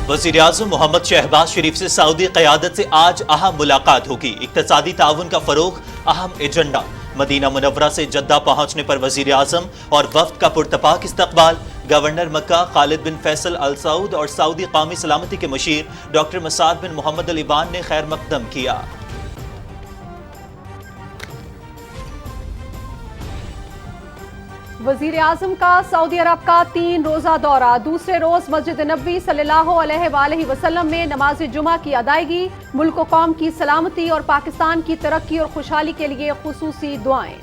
वज़ीर आज़म मोहम्मद शहबाज शरीफ से सऊदी क़यादत से आज अहम मुलाकात होगी। इक़्तिसादी ताउन का फ़रोग़ अहम एजेंडा। मदीना मुनव्वरा से जद्दा पहुंचने पर वज़ीर आज़म और वफ़द का पुरतपाक इस्तक़बाल। गवर्नर मक्का खालिद बिन फैसल अल सऊद और सऊदी क़ौमी सलामती के मुशीर डॉक्टर मसाद बिन मोहम्मद अल इबान ने खैर मक़दम किया। वज़ीर आज़म का सऊदी अरब का 3 रोज़ा दौरा। दूसरे रोज़ मस्जिद नबवी सल्लल्लाहु अलैहि वसल्लम में नमाज जुमा की अदायगी। मुल्क व कौम की सलामती और पाकिस्तान की तरक्की और खुशहाली के लिए खुसूसी दुआएं।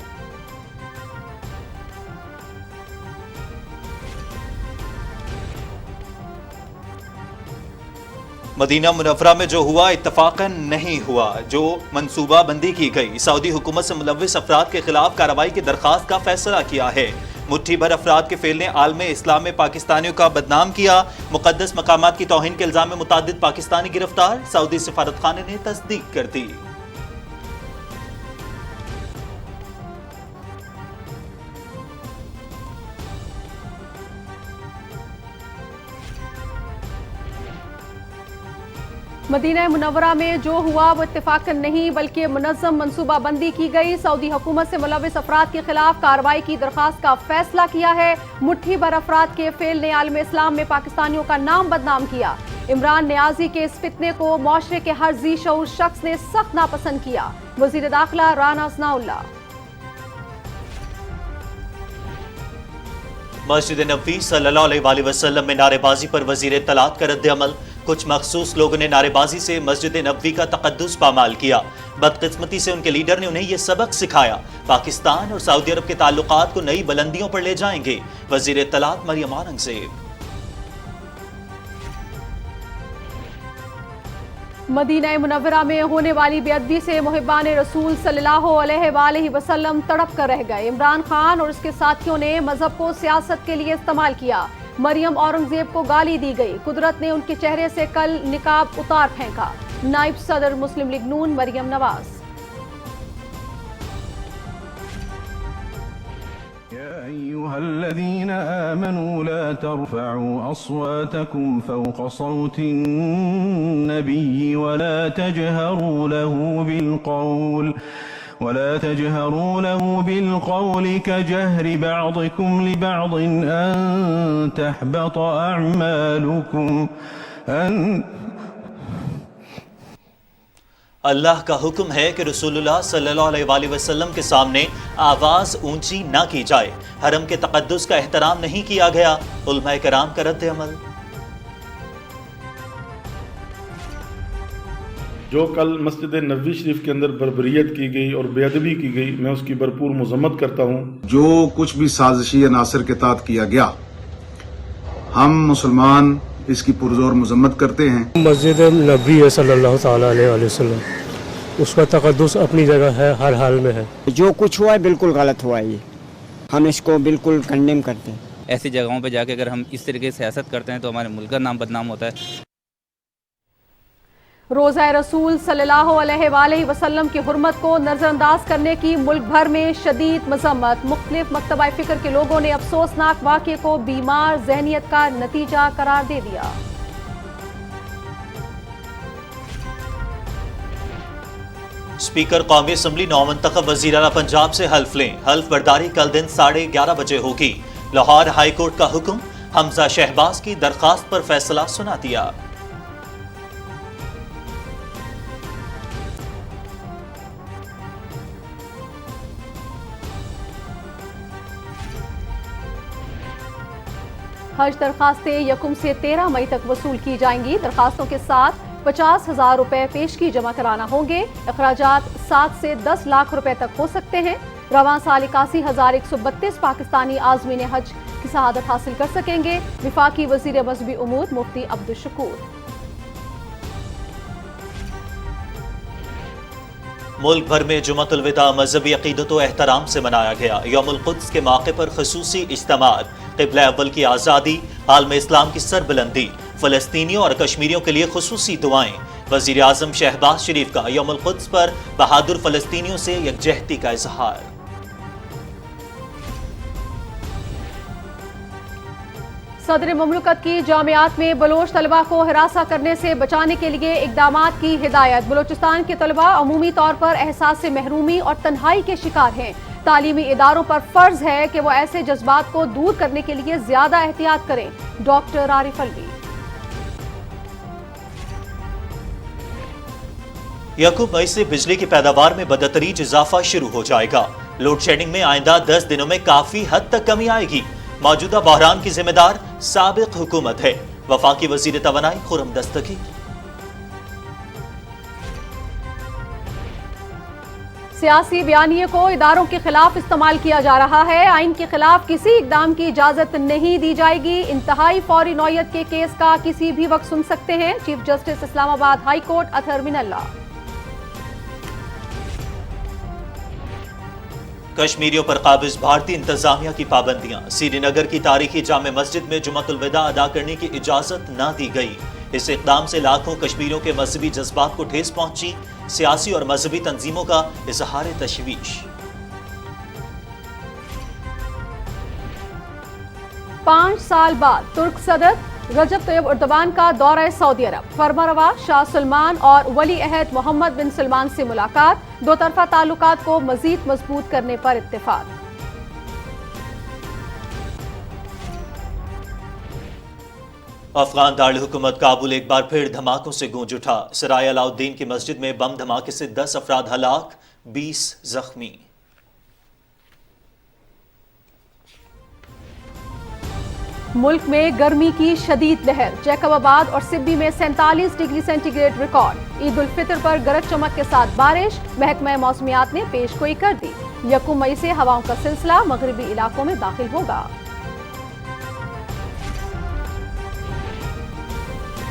मदीना मुनव्वरा में जो हुआ इत्तफाकन नहीं हुआ, जो मनसूबा बंदी की गई। सऊदी हुकूमत से मुलव्विस अफराद के खिलाफ कार्रवाई की दरख्वास्त का फैसला किया है। मुट्ठी भर अफराद के फेल ने आलमे इस्लाम में पाकिस्तानियों का बदनाम किया। मुकद्दस मकामात की तौहीन के इल्जाम में मुतादिद पाकिस्तानी गिरफ्तार। सऊदी सफारतखाने ने तस्दीक कर दी। मदीना मुनव्वरा में जो हुआ वो इत्तेफाकन नहीं बल्कि मुनज़्ज़म मनसूबा बंदी की गई। सऊदी हुकूमत से मुलव्विस अफराद के खिलाफ कार्रवाई की दरख्वास्त का फैसला किया है। मुट्ठी भर अफराद के फेल ने आलम इस्लाम में पाकिस्तानियों का नाम बदनाम किया। इमरान नियाजी के इस फितने को मुआशरे के हर जी शऊर शख्स ने सख्त नापसंद किया। वज़ीर दाखिला राना सनाउल्लाह। मस्जिद नबवी सल्लल्लाहु अलैहि वसल्लम में नारेबाजी पर वज़ीर इत्तलात का रद्द-ए-अमल। कुछ मखसूस लोगों ने नारेबाजी से मस्जिद नबवी का तक़द्दुस पामाल किया। बदकिस्मती से उनके लीडर ने उन्हें यह सबक सिखाया। पाकिस्तान और सऊदी अरब के ताल्लुकात को नई बुलंदियों पर ले जाएंगे। वज़ीर इत्तलात मरियम औरंगज़ेब। मदीना मुनव्वरा में होने वाली बेअदबी से मुहिब्बान रसूल सल्लल्लाहु अलैहि वसल्लम तड़प कर रह गए। इमरान खान और उसके साथियों ने मजहब को सियासत के लिए इस्तेमाल किया। मरियम औरंगजेब को गाली दी गई। कुदरत ने उनके चेहरे से कल निकाब उतार फेंका। नायब सदर मुस्लिम लीग नून मरियम नवाज। يا أيها الذين آمنوا لا ترفعوا أصواتكم فوق صوت النبي ولا تجهروا له بالقول كجهر بعضكم لبعض أن تحبط أعمالكم अल्लाह का हुक्म है कि रसूलुल्लाह सल्लल्लाहु अलैहि वसल्लम के सामने आवाज़ ऊंची ना की जाए। हरम के तक़द्दुस का एहतराम नहीं किया गया। उलमाए कराम का रद्द-ए-अमल। जो कल मस्जिद नबवी शरीफ के अंदर बर्बरियत की गई और बेअदबी की गई, मैं उसकी भरपूर मज़म्मत करता हूँ। जो कुछ भी साजिशी अनासर के तहत किया गया, हम मुसलमान इसकी पुरज़ोर मज़म्मत करते हैं। मस्जिद नबवी है सल्लल्लाहु ताला अलैहि वसल्लम, उसका तक़द्दुस अपनी जगह है, हर हाल में है। जो कुछ हुआ है बिल्कुल गलत हुआ है। ये हम इसको बिल्कुल कंडेम करते हैं। ऐसी जगहों पे जाके अगर हम इस तरीके से सियासत करते हैं तो हमारे मुल्क का नाम बदनाम होता है। रोज़ा रसूल सल्लल्लाहु अलैहि वसल्लम की हुर्मत को नजरअंदाज करने की मुल्क भर में शदीद मज़म्मत। मुख्तलिफ मकतबा फ़िक्र के लोगों ने अफसोसनाक वाक़े को बीमार ज़हनियत का नतीजा करार दे दिया। स्पीकर कौमी असम्बली नौमंतखब वज़ीर आला पंजाब से हल्फ लें। हल्फ बर्दारी कल दिन 11:30 बजे होगी। लाहौर हाई कोर्ट का हुक्म। हमजा शहबाज की दरखास्त पर फैसला सुना दिया। हज दरखास्तें 1 से 13 मई तक वसूल की जाएंगी। दरखास्तों के साथ 50,000 रुपए पेशगी जमा कराना होंगे। अखराजात 7 से 10 लाख रुपए तक हो सकते हैं। रवां साल 81,132 पाकिस्तानी आज़मीन हज की शहादत हासिल कर सकेंगे। वफाकी वज़ीर मज़हबी उमूर मुफ्ती अब्दुल शकूर। मुल्क भर में जुमअतुल विदा मजहबी अक़ीदत व एहतराम से मनाया गया। यौमुल क़ुद्स के मौके पर ख़ुसूसी इज्तिमाअत, क़िबला अव्वल की आज़ादी, आलम इस्लाम की सरबुलंदी, फ़लस्तीनियों और कश्मीरियों के लिए ख़ुसूसी दुआएं। वज़ीर आज़म शहबाज शरीफ का यौमुल क़ुद्स पर बहादुर फ़लस्तीनियों से यकजहती का इज़हार। सदर मुमलिकत की जामियात में बलोच तलबा को हिरासा करने से बचाने के लिए इक़दामात की हिदायत। बलोचिस्तान के तलबा अमूमी तौर पर एहसास से महरूमी और तन्हाई के शिकार हैं। तालीमी इदारों पर फर्ज है कि वो ऐसे जज्बात को दूर करने के लिए ज्यादा एहतियात करें। डॉक्टर आरिफ अलवी। यकूम मई से बिजली की पैदावार में बदतरीज इजाफा शुरू हो जाएगा। लोड शेडिंग में आइंदा 10 दिनों में काफी हद तक कमी आएगी। मौजूदा बहरान की जिम्मेदार साबिक हुकूमत है। वफाकी वजीर तवानाई खुर्रम दस्तगी। सियासी बयानिए को इदारों के खिलाफ इस्तेमाल किया जा रहा है। आइन के खिलाफ किसी इकदाम की इजाजत नहीं दी जाएगी। इंतहाई फौरी नौयत के केस का किसी भी वक्त सुन सकते हैं chief justice Islamabad high court Athar Minallah. कश्मीरियों पर काबिज भारतीय इंतजामिया की पाबंदियां। श्रीनगर की तारीखी जामे मस्जिद में जुमतुल विदा अदा करने की इजाजत न दी गई। इस इक़दाम से लाखों कश्मीरियों के मजहबी जज्बात को ठेस पहुंची। सियासी और मजहबी तंजीमों का इजहार तशवीश। 5 साल बाद तुर्क सदर रजब तैयब एर्दोगान का दौरा सऊदी अरब। फरमारवा शाह सलमान और वली अहद मोहम्मद बिन सलमान से मुलाकात। दो तरफा ताल्लुकात को मजीद मजबूत करने पर इत्तेफाक। अफगान दारुल-हुकूमत काबुल एक बार फिर धमाकों से गूंज उठा। सराय अलाउद्दीन की मस्जिद में बम धमाके से 10 अफराद हलाक, 20 जख्मी। मुल्क में गर्मी की शदीद लहर। जैकबाबाद और सिब्बी में 47 degree centigrade record. Eid ul Fitr पर गरज चमक के साथ बारिश। महकमा मौसमियात ने पेशगोई कर दी। यकूम मई से हवाओं का सिलसिला मगरबी इलाकों में दाखिल होगा।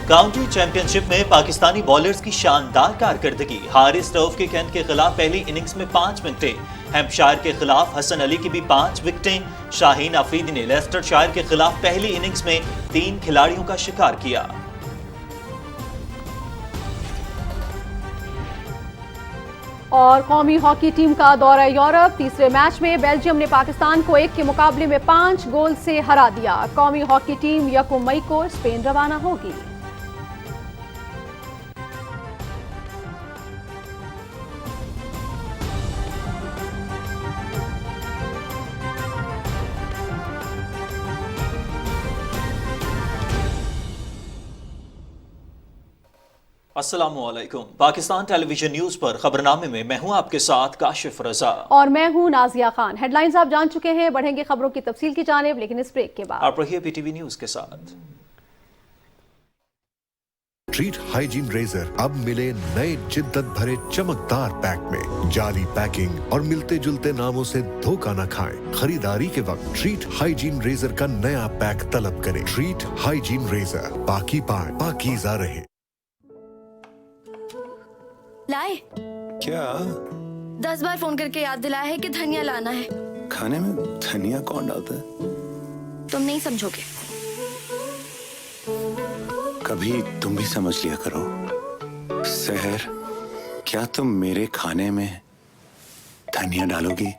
काउंटी चैंपियनशिप में पाकिस्तानी बॉलर्स की शानदार कारकर्दगी। हारिस रऊफ के कैंट के खिलाफ पहली इनिंग्स में 5 विकेटें। हैम्पशायर के खिलाफ हसन अली की भी 5 विकेटें। शाहीन अफरीदी ने लेस्टरशायर के खिलाफ पहली इनिंग्स में 3 खिलाड़ियों का शिकार किया। और कौमी हॉकी टीम का दौरा यूरोप। तीसरे मैच में बेल्जियम ने पाकिस्तान को 1 के मुकाबले में 5 गोल से हरा दिया। कौमी हॉकी टीम यकूम मई को स्पेन रवाना होगी। अस्सलामुअलैकुम। पाकिस्तान टेलीविजन न्यूज पर खबरनामे में मैं हूं आपके साथ काशिफ रजा और मैं हूं नाजिया खान। हेडलाइंस आप जान चुके हैं, बढ़ेंगे खबरों की तफसील की जानिब, लेकिन इस ब्रेक के बाद आप रहिए पीटीवी न्यूज के साथ। ट्रीट हाइजीन रेजर अब मिले नए जिद्दत भरे चमकदार पैक में। जाली पैकिंग और मिलते जुलते नामों से धोखा न खाएं। खरीदारी के वक्त ट्रीट हाइजीन रेजर का नया पैक तलब करें। ट्रीट हाइजीन रेजर, पाकी पाएं, पाकीज़ा रहे। लाए क्या? 10 बार फोन करके याद दिलाया है कि धनिया लाना है। खाने में धनिया कौन डालता है? तुम नहीं समझोगे। कभी तुम भी समझ लिया करो। सहर, क्या तुम मेरे खाने में धनिया डालोगी?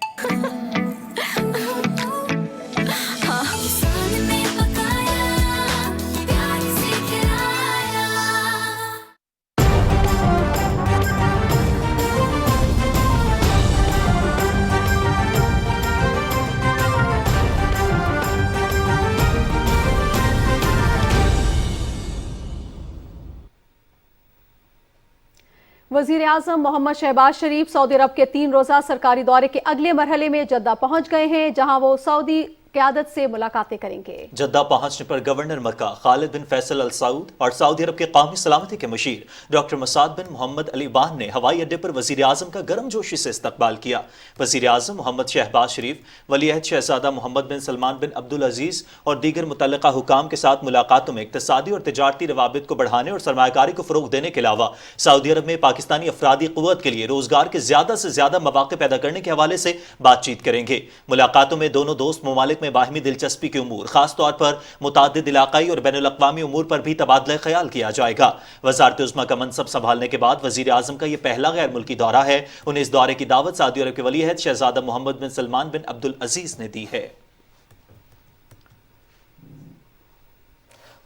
वजीर आजम मोहम्मद शहबाज शरीफ सऊदी अरब के 3 रोजा सरकारी दौरे के अगले मरहले में जद्दा पहुंच गए हैं, जहां वो सऊदी क़यादत से मुलाकातें करेंगे। जद्दा पहुंचने पर गवर्नर मक्का खालिद बिन फैसल अल सऊद और सऊदी अरब के कौमी सलामती के मुशीर डॉक्टर मसाद बिन मोहम्मद अली बान ने हवाई अड्डे पर वजीर आजम का गर्मजोशी से इस्तकबाल किया। वजीर आजम मोहम्मद शहबाज शरीफ, वलीअहद शहजादा मोहम्मद बिन सलमान बिन अब्दुल अजीज और दीगर मुतल्लिका हुकाम के साथ मुलाकातों में इक्तिसादी और तिजारती रवाबित को बढ़ाने और सरमायाकारी को फरोग देने के अलावा सऊदी अरब में पाकिस्तानी अफरादी क़ुव्वत के लिए रोजगार के ज्यादा से ज्यादा मौके पैदा करने के हवाले से बातचीत करेंगे। मुलाकातों में दोनों दोस्त ममालिक में बाहमी दिलचस्पी के उमूर, खास तौर पर मुतादिद इलाकाई और बैनुल अक़वामी उमूर पर भी तबादला ख्याल किया जाएगा। वज़ारत उज़्मा का मनसब संभालने के बाद वज़ीर आज़म का यह पहला गैर मुल्की दौरा है। उन्हें इस दौरे की दावत सऊदी अरब के वलीअहद शहजादा मोहम्मद बिन सलमान बिन अब्दुल अजीज ने दी है।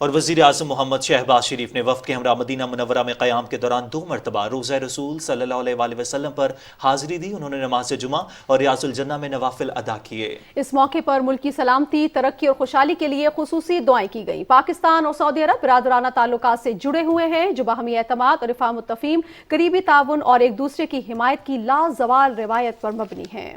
اور وزیر اعظم محمد شہباز شریف نے وفد کے ہمراہ مدینہ منورہ میں قیام کے دوران 2 مرتبہ روضہ رسول صلی اللہ علیہ وآلہ وسلم پر حاضری دی. انہوں نے نماز جمعہ اور ریاض الجنہ میں نوافل ادا کیے. اس موقع پر ملک کی سلامتی، ترقی اور خوشحالی کے لیے خصوصی دعائیں کی گئیں. پاکستان اور سعودی عرب برادرانہ تعلقات سے جڑے ہوئے ہیں جو باہمی اعتماد اور افہام و تفہیم، قریبی تعاون اور ایک دوسرے کی حمایت کی لازوال روایت پر مبنی ہیں.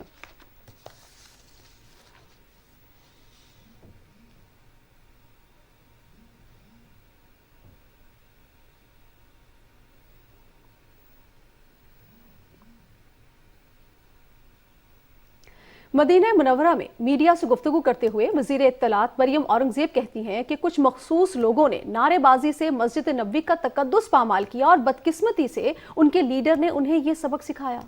مدینہ منورہ میں میڈیا سے گفتگو کرتے ہوئے وزیر اطلاعات مریم اورنگزیب کہتی ہیں کہ کچھ مخصوص لوگوں نے نعرے بازی سے مسجد نبوی کا تقدس پامال کیا اور بدقسمتی سے ان کے لیڈر نے انہیں یہ سبق سکھایا.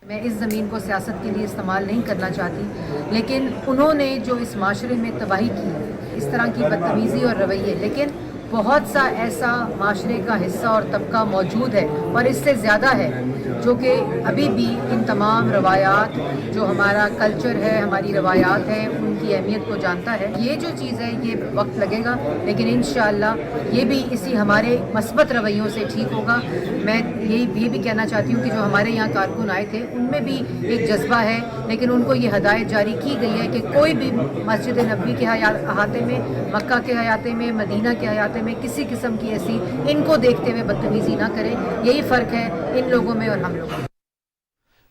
میں اس زمین کو سیاست کے لیے استعمال نہیں کرنا چاہتی، لیکن انہوں نے جو اس معاشرے میں تباہی کی ہے، اس طرح کی بدتمیزی اور رویے، لیکن بہت سا ایسا معاشرے کا حصہ اور طبقہ موجود ہے اور اس سے زیادہ ہے جو کہ ابھی بھی ان تمام روایات، جو ہمارا کلچر ہے، ہماری روایات ہیں، ان کی اہمیت کو جانتا ہے. یہ جو چیز ہے یہ وقت لگے گا، لیکن انشاءاللہ یہ بھی اسی ہمارے مثبت رویوں سے ٹھیک ہوگا. میں یہ بھی کہنا چاہتی ہوں کہ جو ہمارے یہاں کارکن آئے تھے ان میں بھی ایک جذبہ ہے، لیکن ان کو یہ ہدایت جاری کی گئی ہے کہ کوئی بھی مسجد نبوی کے احاطے میں، مکہ کے احاطے میں، مدینہ کے احاطے میں کسی قسم کی ایسی ان کو دیکھتے ہوئے بدتمیزی نہ کرے. یہی فرق ہے ان لوگوں میں اور ہم لوگوں میں.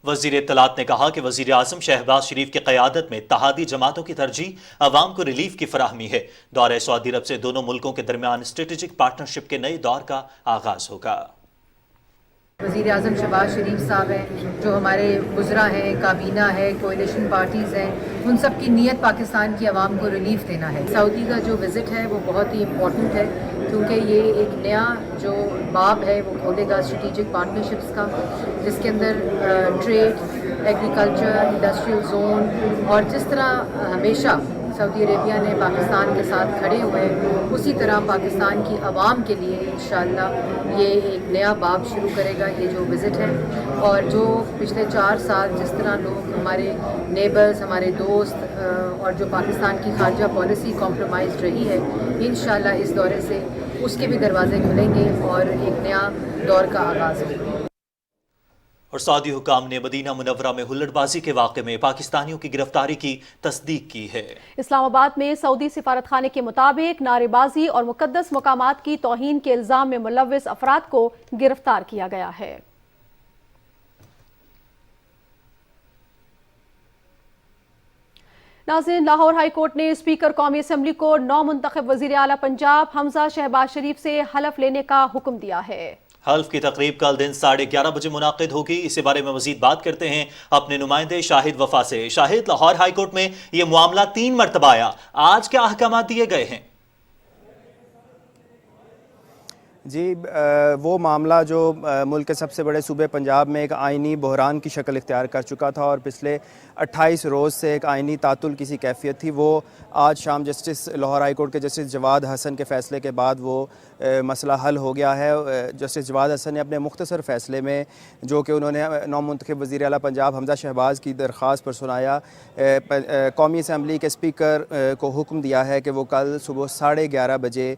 وزیر اطلاعات نے کہا کہ وزیر اعظم شہباز شریف کی قیادت میں اتحادی جماعتوں کی ترجیح عوام کو ریلیف کی فراہمی ہے. دورہ سعودی عرب سے دونوں ملکوں کے درمیان اسٹریٹجک پارٹنرشپ کے نئے دور کا آغاز ہوگا. وزیر اعظم شہباز شریف صاحب ہیں، جو ہمارے وزراء ہیں، کابینہ ہے، کوئلیشن پارٹیز ہیں، ان سب کی نیت پاکستان کی عوام کو ریلیف دینا ہے. سعودی کا جو وزٹ ہے وہ بہت ہی امپورٹنٹ ہے کیونکہ یہ ایک نیا جو باب ہے وہ کھولے گا اسٹریٹجک پارٹنرشپس کا، جس کے اندر ٹریڈ، ایگریکلچر، انڈسٹریل زون، اور جس طرح ہمیشہ سعودی عربیہ نے پاکستان کے ساتھ کھڑے ہوئے ہیں، اسی طرح پاکستان کی عوام کے لیے انشاءاللہ یہ ایک نیا باب شروع کرے گا یہ جو وزٹ ہے. اور جو پچھلے 4 سال جس طرح لوگ ہمارے نیبرز، ہمارے دوست، اور جو پاکستان کی خارجہ پالیسی کمپرومائز رہی ہے، انشاءاللہ اس دورے سے اس کے بھی دروازے کھلیں گے اور ایک نیا دور کا آغاز ہوگا. اور سعودی حکام نے مدینہ منورہ میں ہلڑ بازی کے واقعے میں پاکستانیوں کی گرفتاری کی تصدیق کی ہے. اسلام آباد میں سعودی سفارت خانے کے مطابق نعرے بازی اور مقدس مقامات کی توہین کے الزام میں ملوث افراد کو گرفتار کیا گیا ہے. ناظرین، لاہور ہائی کورٹ نے اسپیکر قومی اسمبلی کو نو منتخب وزیر اعلیٰ پنجاب حمزہ شہباز شریف سے حلف لینے کا حکم دیا ہے. حلف کی تقریب کل دن 11:30 بجے منعقد ہوگی. اس بارے میں مزید بات کرتے ہیں اپنے نمائندے شاہد وفا سے. شاہد، لاہور ہائی کورٹ میں یہ معاملہ 3 مرتبہ آیا، آج کیا احکامات دیے گئے ہیں؟ جی، وہ معاملہ جو ملک کے سب سے بڑے صوبے پنجاب میں ایک آئینی بحران کی شکل اختیار کر چکا تھا اور پچھلے 28 روز سے ایک آئینی تعطل کی سی کیفیت تھی، وہ آج شام جسٹس لاہور ہائی کورٹ کے جسٹس جواد حسن کے فیصلے کے بعد وہ مسئلہ حل ہو گیا ہے. جسٹس جواد حسن نے اپنے مختصر فیصلے میں، جو کہ انہوں نے نو منتخب وزیر اعلیٰ پنجاب حمزہ شہباز کی درخواست پر سنایا، قومی اسمبلی کے اسپیکر کو حکم دیا ہے کہ وہ کل صبح 11:30 بجے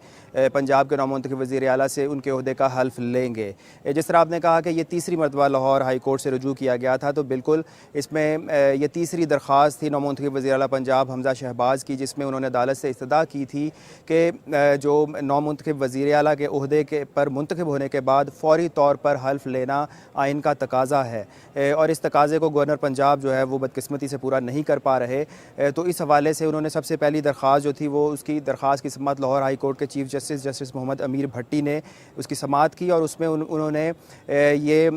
پنجاب کے نو منتخب وزیر اعلیٰ سے ان کے عہدے کا حلف لیں گے. جس طرح آپ نے کہا کہ یہ تیسری مرتبہ لاہور ہائی کورٹ سے رجوع کیا گیا تھا، تو بالکل اس میں یہ تیسری درخواست تھی نو منتخب وزیر اعلیٰ پنجاب حمزہ شہباز کی، جس میں انہوں نے عدالت سے استدعا کی تھی کہ جو نو منتخب وزیر اعلیٰ کے عہدے کے پر منتخب ہونے کے بعد فوری طور پر حلف لینا آئین کا تقاضا ہے، اور اس تقاضے کو گورنر پنجاب جو ہے وہ بدقسمتی سے پورا نہیں کر پا رہے. تو اس حوالے سے انہوں نے سب سے پہلی درخواست جو تھی وہ اس کی درخواست کی سماعت لاہور ہائی کورٹ کے چیف جسٹس محمد امیر بھٹی نے اس کی سماعت کی، اور اس میں انہوں نے یہ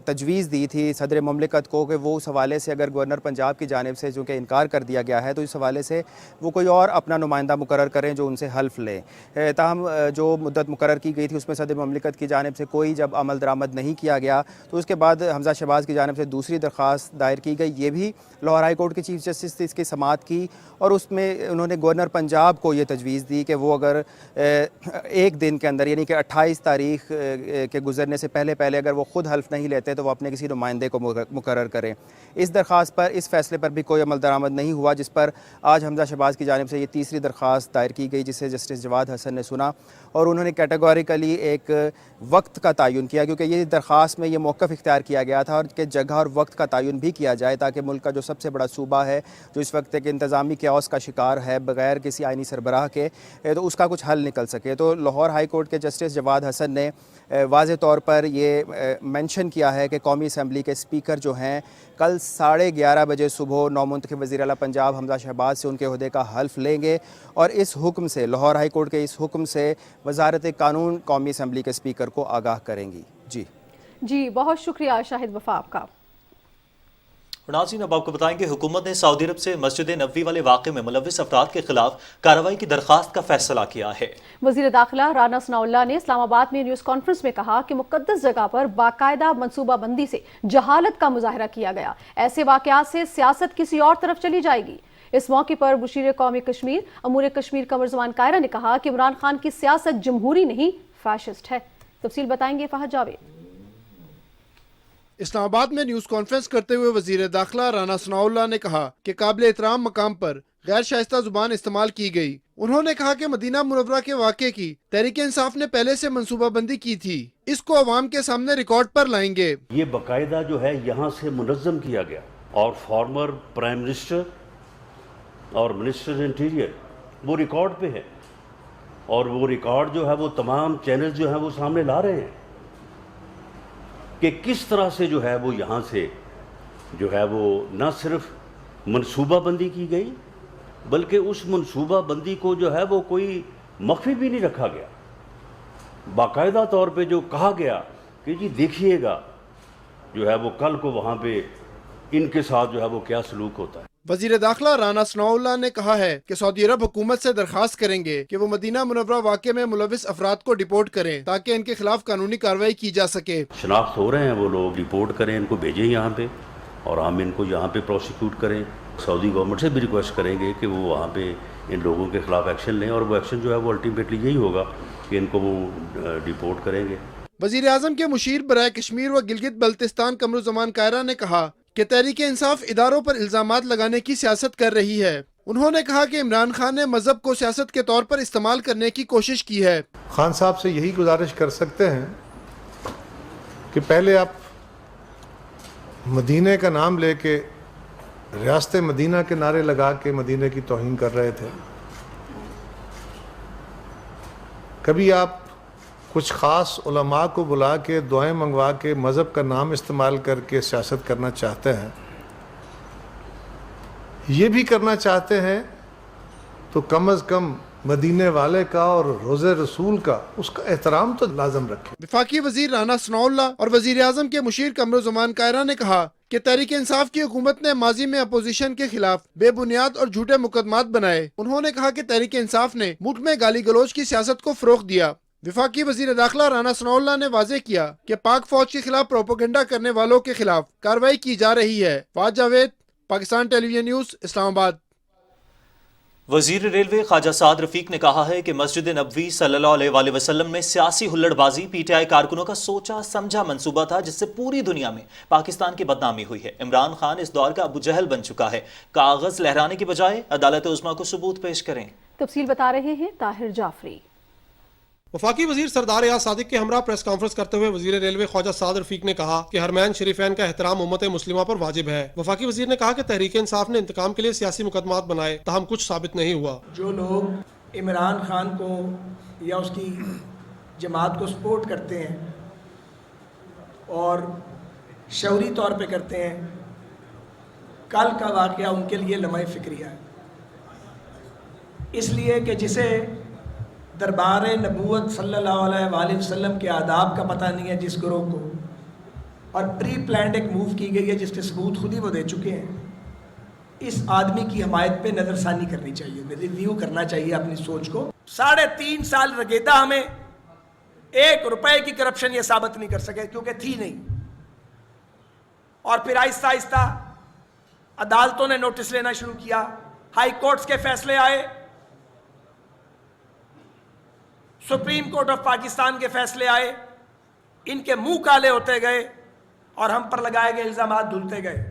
تجویز دی تھی صدر مملکت کو کہ وہ اس حوالے سے اگر گورنر پنجاب کی جانب سے چونکہ انکار کر دیا گیا ہے تو اس حوالے سے وہ کوئی اور اپنا نمائندہ مقرر کریں جو ان سے حلف لیں. تاہم جو مدت مقرر کی گئی تھی اس میں صدر مملکت کی جانب سے کوئی جب عمل درآمد نہیں کیا گیا تو اس کے بعد حمزہ شہباز کی جانب سے دوسری درخواست دائر کی گئی. یہ بھی لاہور ہائی کورٹ کے چیف جسٹس نے اس کی سماعت کی اور اس میں انہوں نے گورنر پنجاب کو یہ تجویز دی کہ وہ اگر ایک دن کے اندر یعنی کہ 28 تاریخ کے گزرنے سے پہلے اگر وہ خود حلف نہیں لیتے تو وہ اپنے کسی نمائندے کو مقرر کریں. اس درخواست پر اس فیصلے پر بھی کوئی عمل درآمد نہیں ہوا جس پر آج حمزہ شہباز کی جانب سے یہ تیسری درخواست دائر کی گئی جسے جسٹس جواد حسن نے سنا اور انہوں نے کیٹیگوریکلی ایک وقت کا تعین کیا کیونکہ یہ درخواست میں یہ موقف اختیار کیا گیا تھا اور کہ جگہ اور وقت کا تعین بھی کیا جائے تاکہ ملک کا جو سب سے بڑا صوبہ ہے جو اس وقت ایک انتظامی کیوس کا شکار ہے بغیر کسی آئینی سربراہ کے تو اس کا کچھ حل نکل سکے. تو لاہور ہائی کورٹ کے جسٹس جواد حسن نے واضح طور پر یہ مینشن کیا ہے کہ قومی اسمبلی کے اسپیکر جو ہیں کل 11:30 بجے صبح نومنتخب وزیر اعلیٰ پنجاب حمزہ شہباز سے ان کے عہدے کا حلف لیں گے اور اس حکم سے لاہور ہائی کورٹ کے اس حکم سے وزارت قانون قومی اسمبلی کے اسپیکر کو آگاہ کریں گی. جی بہت شکریہ شاہد وفا آپ کا. ناظرین اب آپ کو بتائیں کہ حکومت نے سعودی عرب سے مسجد نبوی والے واقعے میں ملوث افراد کے خلاف کارروائی کی درخواست کا فیصلہ کیا ہے. وزیر داخلہ رانا ثناء اللہ نے اسلام آباد میں نیوز کانفرنس میں کہا کہ مقدس جگہ پر باقاعدہ منصوبہ بندی سے جہالت کا مظاہرہ کیا گیا. ایسے واقعات سے سیاست کسی اور طرف چلی جائے گی. اس موقع پر مشیر قومی کشمیر امور کشمیر قمر زمان کائرہ نے کہا کہ عمران خان کی سیاست جمہوری نہیں فیشسٹ ہے. تفصیل بتائیں گے فہد جاوید. اسلام آباد میں نیوز کانفرنس کرتے ہوئے وزیر داخلہ رانا ثناء اللہ نے کہا کہ قابل احترام مقام پر غیر شائستہ زبان استعمال کی گئی. انہوں نے کہا کہ مدینہ منورہ کے واقعے کی تحریک انصاف نے پہلے سے منصوبہ بندی کی تھی, اس کو عوام کے سامنے ریکارڈ پر لائیں گے. یہ باقاعدہ جو ہے یہاں سے منظم کیا گیا اور فارمر پرائم منسٹر اور منسٹر انٹیریئر وہ ریکارڈ پہ ہے اور وہ ریکارڈ جو ہے وہ تمام چینل جو ہیں وہ سامنے لا رہے ہیں کہ کس طرح سے جو ہے وہ یہاں سے جو ہے وہ نہ صرف منصوبہ بندی کی گئی بلکہ اس منصوبہ بندی کو جو ہے وہ کوئی مخفی بھی نہیں رکھا گیا. باقاعدہ طور پہ جو کہا گیا کہ جی دیکھیے گا جو ہے وہ کل کو وہاں پہ ان کے ساتھ جو ہے وہ کیا سلوک ہوتا ہے. وزیر داخلہ رانا ثناء اللہ نے کہا ہے کہ سعودی عرب حکومت سے درخواست کریں گے کہ وہ مدینہ منورہ واقعے میں ملوث افراد کو ڈپورٹ کریں تاکہ ان کے خلاف قانونی کارروائی کی جا سکے. شناخت ہو رہے ہیں وہ لوگ, ڈپورٹ کریں, ان کو بھیجیں یہاں پہ اور ہم ان کو یہاں پہ پروسیکیوٹ کریں. سعودی گورنمنٹ سے بھی ریکویسٹ کریں گے کہ وہ وہاں پہ ان لوگوں کے خلاف ایکشن لیں اور وہ ایکشن جو ہے وہ الٹیمیٹلی یہی ہوگا کہ ان کو وہ ڈپورٹ کریں گے. وزیر اعظم کے مشیر برائے کشمیر و گلگت بلتستان قمر زمان کائرہ نے کہا کہ تحریک انصاف اداروں پر الزامات لگانے کی سیاست کر رہی ہے. انہوں نے کہا کہ عمران خان نے مذہب کو سیاست کے طور پر استعمال کرنے کی کوشش کی ہے. خان صاحب سے یہی گزارش کر سکتے ہیں کہ پہلے آپ مدینہ کا نام لے کے ریاست مدینہ کے نعرے لگا کے مدینہ کی توہین کر رہے تھے, کبھی آپ کچھ خاص علماء کو بلا کے دعائیں منگوا کے مذہب کا نام استعمال کر کے سیاست کرنا چاہتے ہیں, یہ بھی کرنا چاہتے ہیں تو کم از کم مدینے والے کا اور روزے رسول کا اس کا احترام تو لازم رکھیں. وفاقی وزیر رانا ثناء اللہ اور وزیر اعظم کے مشیر قمر زمان کائرہ نے کہا کہ تحریک انصاف کی حکومت نے ماضی میں اپوزیشن کے خلاف بے بنیاد اور جھوٹے مقدمات بنائے. انہوں نے کہا کہ تحریک انصاف نے ملک میں گالی گلوچ کی سیاست کو فروغ دیا. وفاقی وزیر داخلہ رانا ثناء اللہ نے واضح کیا کہ پاک فوج کے خلاف پروپیگنڈا کرنے والوں کے خلاف کارروائی کی جا رہی ہے. فہد جاوید, پاکستان ٹیلی ویژن نیوز, اسلام آباد. وزیر ریلوے خواجہ سعد رفیق نے کہا ہے کہ مسجد نبوی صلی اللہ علیہ وآلہ وسلم میں سیاسی ہلڑ بازی پی ٹی آئی کارکنوں کا سوچا سمجھا منصوبہ تھا جس سے پوری دنیا میں پاکستان کی بدنامی ہوئی ہے. عمران خان اس دور کا ابو جہل بن چکا ہے. کاغذ لہرانے کی بجائے عدالت عظمیٰ کو ثبوت پیش کریں. تفصیل بتا رہے ہیں طاہر جعفری. وفاقی وزیر سردار ایاز صادق کے ہمراہ پریس کانفرنس کرتے ہوئے وزیر ریلوے خواجہ سعد رفیق نے کہا کہ حرمین شریفین کا احترام امت مسلمہ پر واجب ہے. وفاقی وزیر نے کہا کہ تحریک انصاف نے انتقام کے لیے سیاسی مقدمات بنائے تاہم کچھ ثابت نہیں ہوا. جو لوگ عمران خان کو یا اس کی جماعت کو سپورٹ کرتے ہیں اور شعوری طور پہ کرتے ہیں, کل کا واقعہ ان کے لیے لمحہ فکریہ ہے. اس لیے کہ جسے دربار نبوت صلی اللہ علیہ وآلہ وسلم کے آداب کا پتہ نہیں ہے جس گروہ کو, اور پری پلانڈ ایک موو کی گئی ہے جس کے ثبوت خود ہی وہ دے چکے ہیں, اس آدمی کی حمایت پہ نظر ثانی کرنی چاہیے, ریویو کرنا چاہیے اپنی سوچ کو. 3.5 سال رگیدہ ہمیں एक रुपए की करप्शन ये साबित नहीं कर सके क्योंकि थी नहीं। और फिर आहिस्ता आहिस्ता अदालतों ने नोटिस लेना शुरू किया, हाई कोर्ट्स के फैसले आए, सुप्रीम कोर्ट ऑफ पाकिस्तान के फैसले आए, इनके मुंह काले होते गए और हम पर लगाए गए इल्जामात धुलते गए।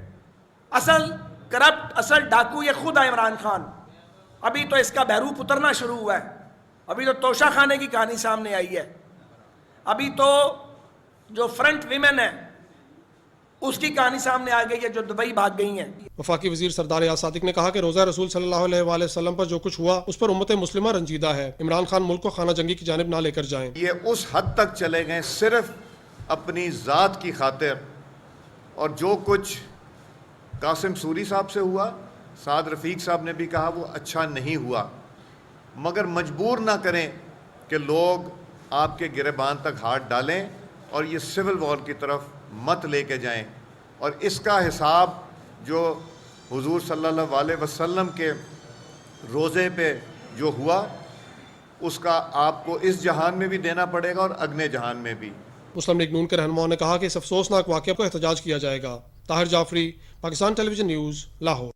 असल करप्ट, असल डाकू ये खुद है इमरान खान। अभी तो इसका बहरूप उतरना शुरू हुआ है, अभी तो तोशा खाने की कहानी सामने आई है, अभी तो जो फ्रंट विमेन है उसकी कहानी सामने आ गई है जो दुबई भाग गई हैं। वफाकी वजीर सरदार याद सादिक ने कहा कि रोज़ा रसूल सल्लल्लाहु अलैहि वसल्लम पर जो कुछ हुआ उस पर उम्मत मुस्लिमा रंजीदा है। इमरान खान मुल्क को खाना जंगी की जानिब ना लेकर जाएं। ये उस हद तक चले गए सिर्फ अपनी ज़ात की खातिर, और जो कुछ कासिम सूरी साहब से हुआ, साद रफ़ीक साहब ने भी कहा वो अच्छा नहीं हुआ, मगर मजबूर ना करें कि लोग आपके गिरेबान तक हाथ डालें और ये सिविल वॉर की तरफ मत लेके जाएं। और इसका हिसाब जो हुजूर सल्लल्लाहु अलैहि वसल्लम के रोज़े पे जो हुआ उसका आपको इस जहान में भी देना पड़ेगा और अगले जहान में भी। मुस्लिम लीग नून के रहनुमाओं ने कहा कि इस अफसोसनाक वाक़े को एहतजाज किया जाएगा। Tahir Jafri, Pakistan television news, Lahore.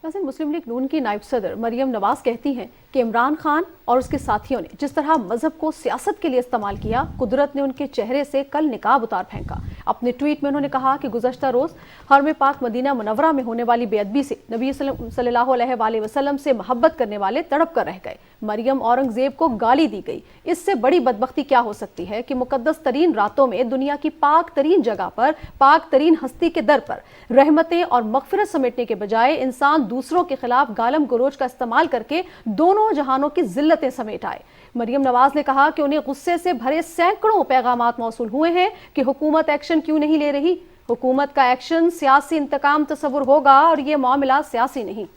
नाज़रीन, मुस्लिम लीग नून की नायब सदर मरियम नवाज कहती हैं कि इमरान खान और उसके साथियों ने जिस तरह मजहब को सियासत के लिए इस्तेमाल किया, कुदरत ने उनके चेहरे से कल निकाब उतार फेंका। अपने ट्वीट में उन्होंने कहा कि गुज़श्ता रोज़ हरम पाक मदीना मुनव्वरा में होने वाली बेअदबी से नबी सल्लल्लाहु अलैहि वसल्लम से मोहब्बत करने वाले तड़प कर रह गए। मरियम औरंगजेब को गाली दी गई। इससे बड़ी बदबख्ती क्या हो सकती है कि मुकद्दस तरीन रातों में दुनिया की पाक तरीन जगह पर, पाक तरीन हस्ती के दर पर रहमतें और मगफिरत समेटने के बजाय इंसान दूसरों के खिलाफ गालम गलोच का इस्तेमाल करके दोनों जहानों की जिल्लतें समेट आए। मरियम नवाज ने कहा कि उन्हें गुस्से से भरे सैकड़ों पैगामात मौसूल हुए हैं कि हुकूमत एक्शन क्यों नहीं ले रही। हुकूमत का एक्शन सियासी इंतकाम तस्वुर होगा और ये मामला सियासी नहीं।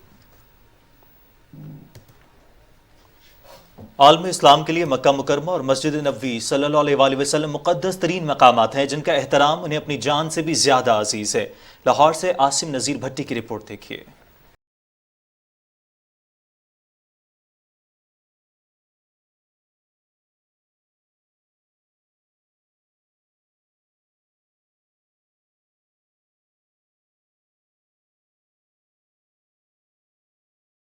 आलम इस्लाम के लिए मक्का मुकरमा और मस्जिद नबवी सल्लल्लाहु अलैहि वसल्लम मुक़द्दस तरीन मकामात हैं जिनका एहतराम उन्हें अपनी जान से भी ज्यादा अजीज है। लाहौर से आसिम नज़ीर भट्टी की रिपोर्ट देखिए।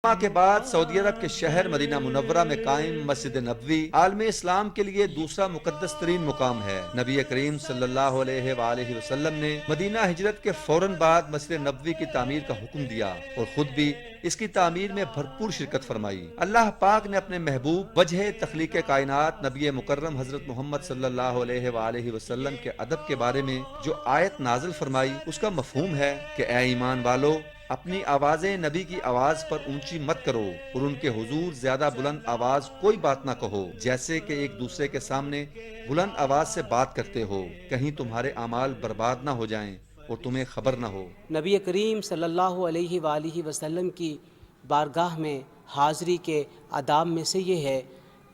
के बाद सऊदी अरब के शहर मदीना मुनव्वरा में कायम मस्जिद नबवी आलम इस्लाम के लिए दूसरा मुकद्दस तरीन मुकाम है। नबी करीम सल्लल्लाहु अलैहि वसल्लम ने मदीना हिजरत के फौरन बाद मस्जिद नबवी की तामीर का हुक्म दिया और खुद भी इसकी तामीर में भरपूर शिरकत फरमाई। अल्लाह पाक ने अपने महबूब वजह तख्लीक कायनात नबी मुकर्रम हजरत मोहम्मद सल्लल्लाहु अलैहि वसल्लम के अदब के बारे में जो आयत नाजिल फरमाई उसका मफहूम है कि ए ईमान वालो, अपनी आवाजें नबी की आवाज पर ऊंची मत करो और उनके हुजूर ज्यादा बुलंद आवाज कोई बात ना कहो, जैसे कि एक दूसरे के सामने बुलंद आवाज से बात करते हो, कहीं तुम्हारे अमाल बर्बाद ना हो जाएं और तुम्हें खबर ना हो। नबी करीम सल्लल्लाहु अलैहि वसल्लम की बारगाह में हाजिरी के आदाब में से ये है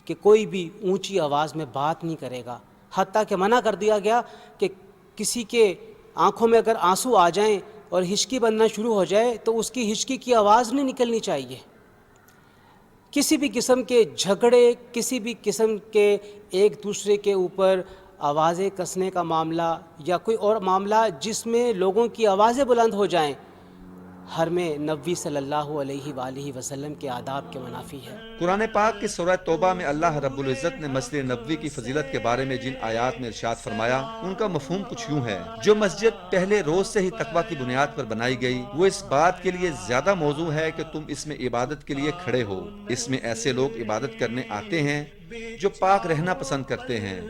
कि कोई भी ऊंची आवाज़ में बात नहीं करेगा। हत्ता कि मना कर दिया गया कि किसी के आंखों में अगर आंसू आ जाएं और हिचकी बनना शुरू हो जाए तो उसकी हिचकी की आवाज़ नहीं निकलनी चाहिए। किसी भी किस्म के झगड़े, किसी भी किस्म के एक दूसरे के ऊपर आवाज़ें कसने का मामला या कोई और मामला जिसमें लोगों की आवाज़ें बुलंद हो जाएं, हरम नबी सल्लल्लाहु अलैहि वसल्लम के आदाब के मुनाफी है। कुरान पाक की सूरह तौबा में अल्लाह रब्बुल इज़्ज़त ने मस्जिद नबवी की फजीलत के बारे में जिन आयात में इरशाद फरमाया उनका मफहूम कुछ यूँ है। जो मस्जिद पहले रोज से ही तकवा की बुनियाद पर बनाई गई वो इस बात के लिए ज्यादा मौजू है कि तुम इसमें इबादत के लिए खड़े हो। इसमें ऐसे लोग इबादत करने आते हैं जो पाक रहना पसंद करते हैं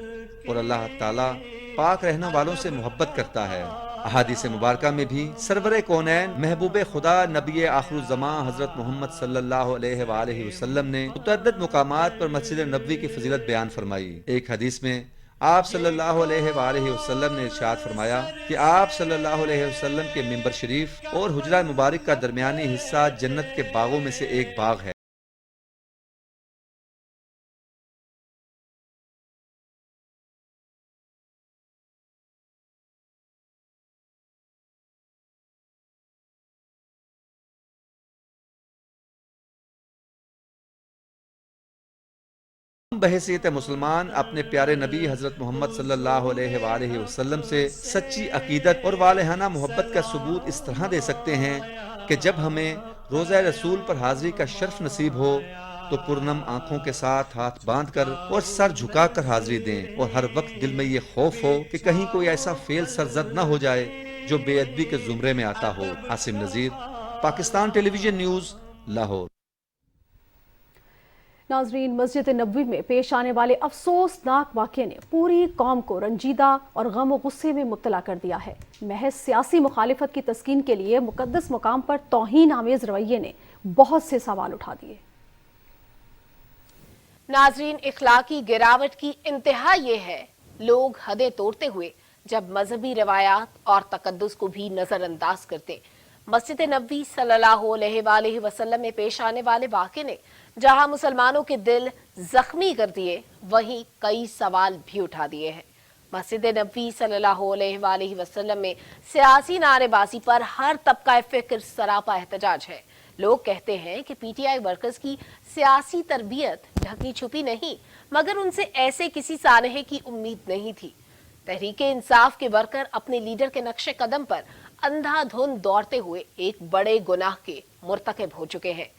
और अल्लाह ताला पाक रहने वालों से मोहब्बत करता है। अहादीस मुबारका में भी सरवरे कौनैन महबूब खुदा नबी आखिरुज़्ज़मां हज़रत मोहम्मद सल्लल्लाहु अलैहि वसल्लम ने मुतअद्दिद मुकामात पर मस्जिद नबवी की फजीलत बयान फरमाई। एक हदीस में आप सल्लल्लाहु अलैहि वसल्लम ने इरशाद फरमाया कि आप सल्लल्लाहु अलैहि वसल्लम के मिंबर शरीफ और हुजरा मुबारक का दरमियानी हिस्सा जन्नत के बागों में से एक बाग है। बहैसियत मुसलमान अपने प्यारे नबी हजरत मोहम्मद सल्लल्लाहु अलैहि वसल्लम से सच्ची अकीदत और वालेहाना मोहब्बत का सबूत इस तरह दे सकते हैं कि जब हमें रोज़ा रसूल पर हाजिरी का शर्फ नसीब हो तो पुरनम आंखों के साथ हाथ बांधकर और सर झुकाकर हाजिरी दें और हर वक्त दिल में ये खौफ हो कि कहीं कोई ऐसा फेल सरजद न हो जाए जो बेअदबी के जुमरे में आता हो। आसिम नज़ीर, पाकिस्तान टेलीविजन न्यूज़, लाहौर। नाजरीन, मस्जिद नबवी में पेश आने वाले अफसोसनाक वाक़े ने पूरी कौम को रंजीदा और गम और गुस्से में मुब्तला कर दिया है। महज सियासी मुखालिफत की तस्कीन के लिए मुकद्दस मकाम पर तौहीन आमेज रवैये ने बहुत से सवाल उठा दिए। नाजरीन, इखलाकी गिरावट की इंतहा ये है, लोग हदें तोड़ते हुए जब मजहबी रवायात और तकद्दुस को भी नजरअंदाज करते। मस्जिद नबवी सल्लल्लाहु अलैहि वसल्लम में पेश आने वाले वाक़े ने जहां मुसलमानों के दिल जख्मी कर दिए, वहीं कई सवाल भी उठा दिए हैं। मस्जिद नबवी सल्लल्लाहु अलैहि वसल्लम में सियासी नारेबाजी पर हर तबका फिक्र सरापा एहतजाज है। लोग कहते हैं कि पीटीआई वर्कर्स की सियासी तरबियत ढकी छुपी नहीं, मगर उनसे ऐसे किसी सानहे की उम्मीद नहीं थी। तहरीक इंसाफ के वर्कर अपने लीडर के नक्शे कदम पर अंधाधुंध दौड़ते हुए एक बड़े गुनाह के मुर्तकिब हो चुके हैं।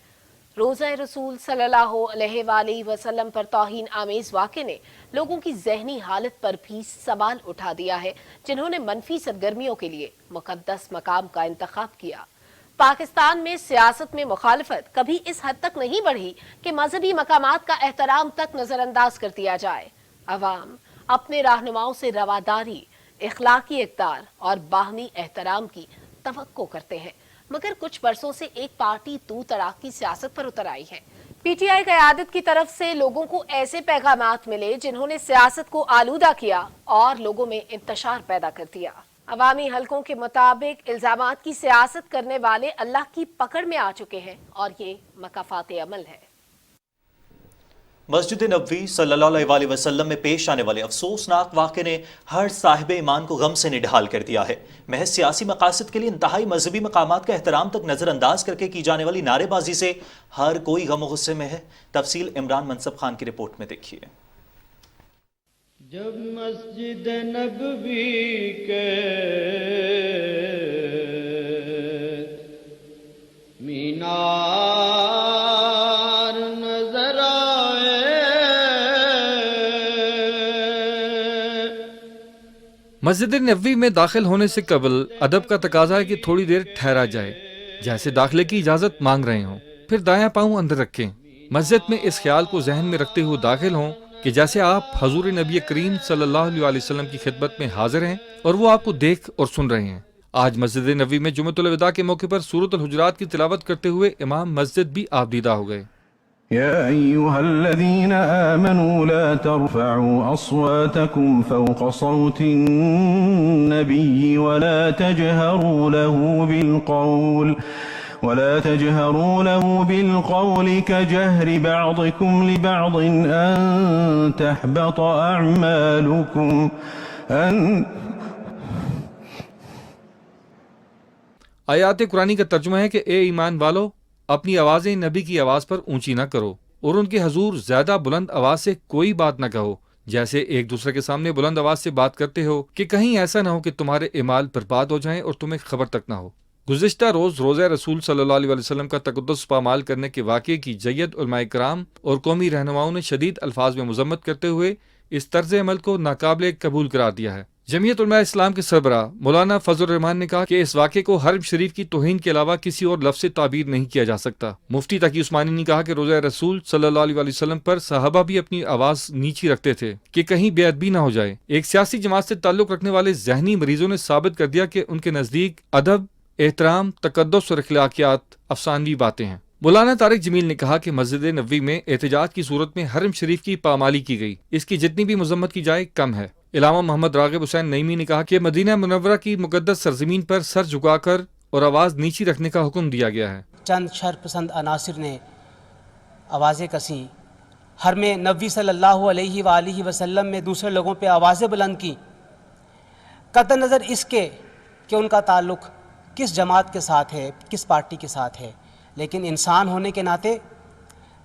रोज़ा रसूल सल्लल्लाहु अलैहि वसल्लम पर तौहीन आमेज वाक़े ने लोगों की ज़हनी हालत पर भी सवाल उठा दिया है, जिन्होंने मनफी सरगर्मियों के लिए मुकद्दस मकाम का इंतखाब किया। पाकिस्तान में सियासत में मुखालफत कभी इस हद तक नहीं बढ़ी कि मजहबी मकामात का एहतराम तक नजरअंदाज कर दिया जाए। अवाम अपने रहनुमाओं से रवादारी, इखलाकी इक़्तिदार और बाहमी एहतराम की तवक्को करते हैं, मगर कुछ बरसों से एक पार्टी तू तड़ाक की सियासत पर उतर आई है। पीटीआई क़यादत की तरफ से लोगों को ऐसे पैगामात मिले जिन्होंने सियासत को आलूदा किया और लोगों में इंतशार पैदा कर दिया। अवामी हलकों के मुताबिक इल्जामात की सियासत करने वाले अल्लाह की पकड़ में आ चुके हैं और ये मकाफात अमल है। मस्जिद नबवी सल्लल्लाहु अलैहि वसल्लम में पेश आने वाले अफसोसनाक वाक़े ने हर साहिब ईमान को गम से निढाल कर दिया है। महज सियासी मकासद के लिए इंतहाई मजहबी मकामात का एहतराम तक नज़रअंदाज करके की जाने वाली नारेबाजी से हर कोई गम और गुस्से में है। तफसील इमरान मनसब खान की रिपोर्ट में देखिए। जब मस्जिद नबवी के मीनार नजर आए, मस्जिद नबवी में दाखिल होने से कबल अदब का तकाजा है कि थोड़ी देर ठहरा जाए, जैसे दाखिले की इजाजत मांग रहे हों, फिर दायां पांव अंदर रखें। मस्जिद में इस ख्याल को जहन में रखते हुए दाखिल हों कि जैसे आप हजूर नबी करीम सल्लल्लाहु अलैहि वसल्लम की खिदमत में हाजिर हैं और वो आपको देख और सुन रहे हैं। आज मस्जिद नबवी में जुम्मतुल विदा के मौके पर सूरत हुजरात की तिलावत करते हुए इमाम मस्जिद भी आबदीदा हो गए। या अय्युहल्लज़ीना आमनू ला तरफ़अू अस्वातकुम फ़ौक़ सौतिन नबी वला तजहरू लहू बिलक़ौल कजहरि बअज़िकुम लिबअज़ अन तहबत अअमालुकुम। आयात कुरानी का तर्जुमा है कि ए ईमान वालो, अपनी आवाज़ें नबी की आवाज़ पर ऊंची ना करो और उनके हजूर ज्यादा बुलंद आवाज़ से कोई बात ना कहो, जैसे एक दूसरे के सामने बुलंद आवाज़ से बात करते हो कि कहीं ऐसा ना हो कि तुम्हारे इमाल बर्बाद हो जाएं और तुम्हें खबर तक ना हो। गुज़िश्ता रोज़ रोज़ा रसूल सल्लल्लाहु अलैहि वसल्लम का तक़द्दुस पामाल करने के वाक़े की जय्यद उलमाए कराम और कौमी रहनुमाओं ने शदीद अल्फाज में मुज़म्मत करते हुए इस तर्ज अमल को नाकाबिल कबूल करार दिया है। जमीयत उलमाए इस्लाम के सरबराह मौलाना फजल रहमान ने कहा कि इस वाक़े को हरम शरीफ की तौहीन के अलावा किसी और लफ्ज़ से ताबीर नहीं किया जा सकता। मुफ्ती तकी उस्मानी ने कहा कि रोज़ा रसूल सल्लल्लाहु अलैहि वसल्लम पर सहाबा भी अपनी आवाज़ नीची रखते थे कि कहीं बेअदबी ना हो जाए। एक सियासी जमात से ताल्लुक़ रखने वाले ज़हनी मरीजों ने साबित कर दिया कि उनके नज़दीक अदब, एहतराम, तक़द्दुस और अखलाकियात अफसानवी बातें हैं। मौलाना तारिक जमील ने कहा कि मस्जिद नबवी में एहतजाज की सूरत में हरम शरीफ की पामाली की गई, इसकी जितनी भी मजम्मत की जाए कम है। इलामा मोहम्मद रागिब हुसैन नईमी ने कहा कि मदीना मुनव्वरा की मुकद्दस सरजमीन पर सर झुकाकर और आवाज़ नीची रखने का हुक्म दिया गया है। चंद शरपसंद अनासिर ने आवाज़ें कसी, हरम नबवी सल्लल्लाहु अलैहि वसल्लम में दूसरे लोगों पर आवाज़ें बुलंद की, कतई नज़र इसके कि उनका ताल्लुक़ किस जमात के साथ है, किस पार्टी के साथ है, लेकिन इंसान होने के नाते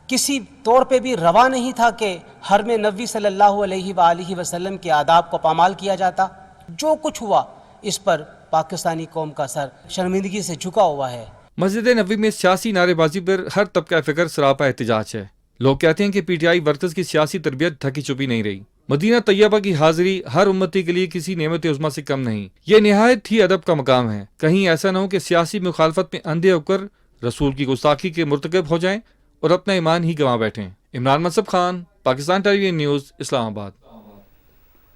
किसी तौर पे भी रवा नहीं था कि हरम नबी सल्लल्लाहु अलैहि वसल्लम के आदाब को पामाल किया जाता। जो कुछ हुआ इस पर पाकिस्तानी कौम का सर शर्मिंदगी से झुका हुआ है। मस्जिद नबी में सियासी नारेबाजी पर हर तबका फिक्र सरापा एहतजाज है। लोग कहते हैं कि पीटीआई वर्कर्स की सियासी तरबियत थकी चुपी नहीं रही। मदीना तैयबा की हाजिरी हर उम्मती के लिए किसी नेमत उज़्मा से कम नहीं। ये निहायत ही अदब का मकाम है। कहीं ऐसा न हो कि सियासी मुखालफत में अंधे होकर रसूल की गुस्ताखी के मुर्तकब हो जाएं और अपना ईमान ही गंवा बैठें। Imran मसब Khan, Pakistan television news, Islamabad.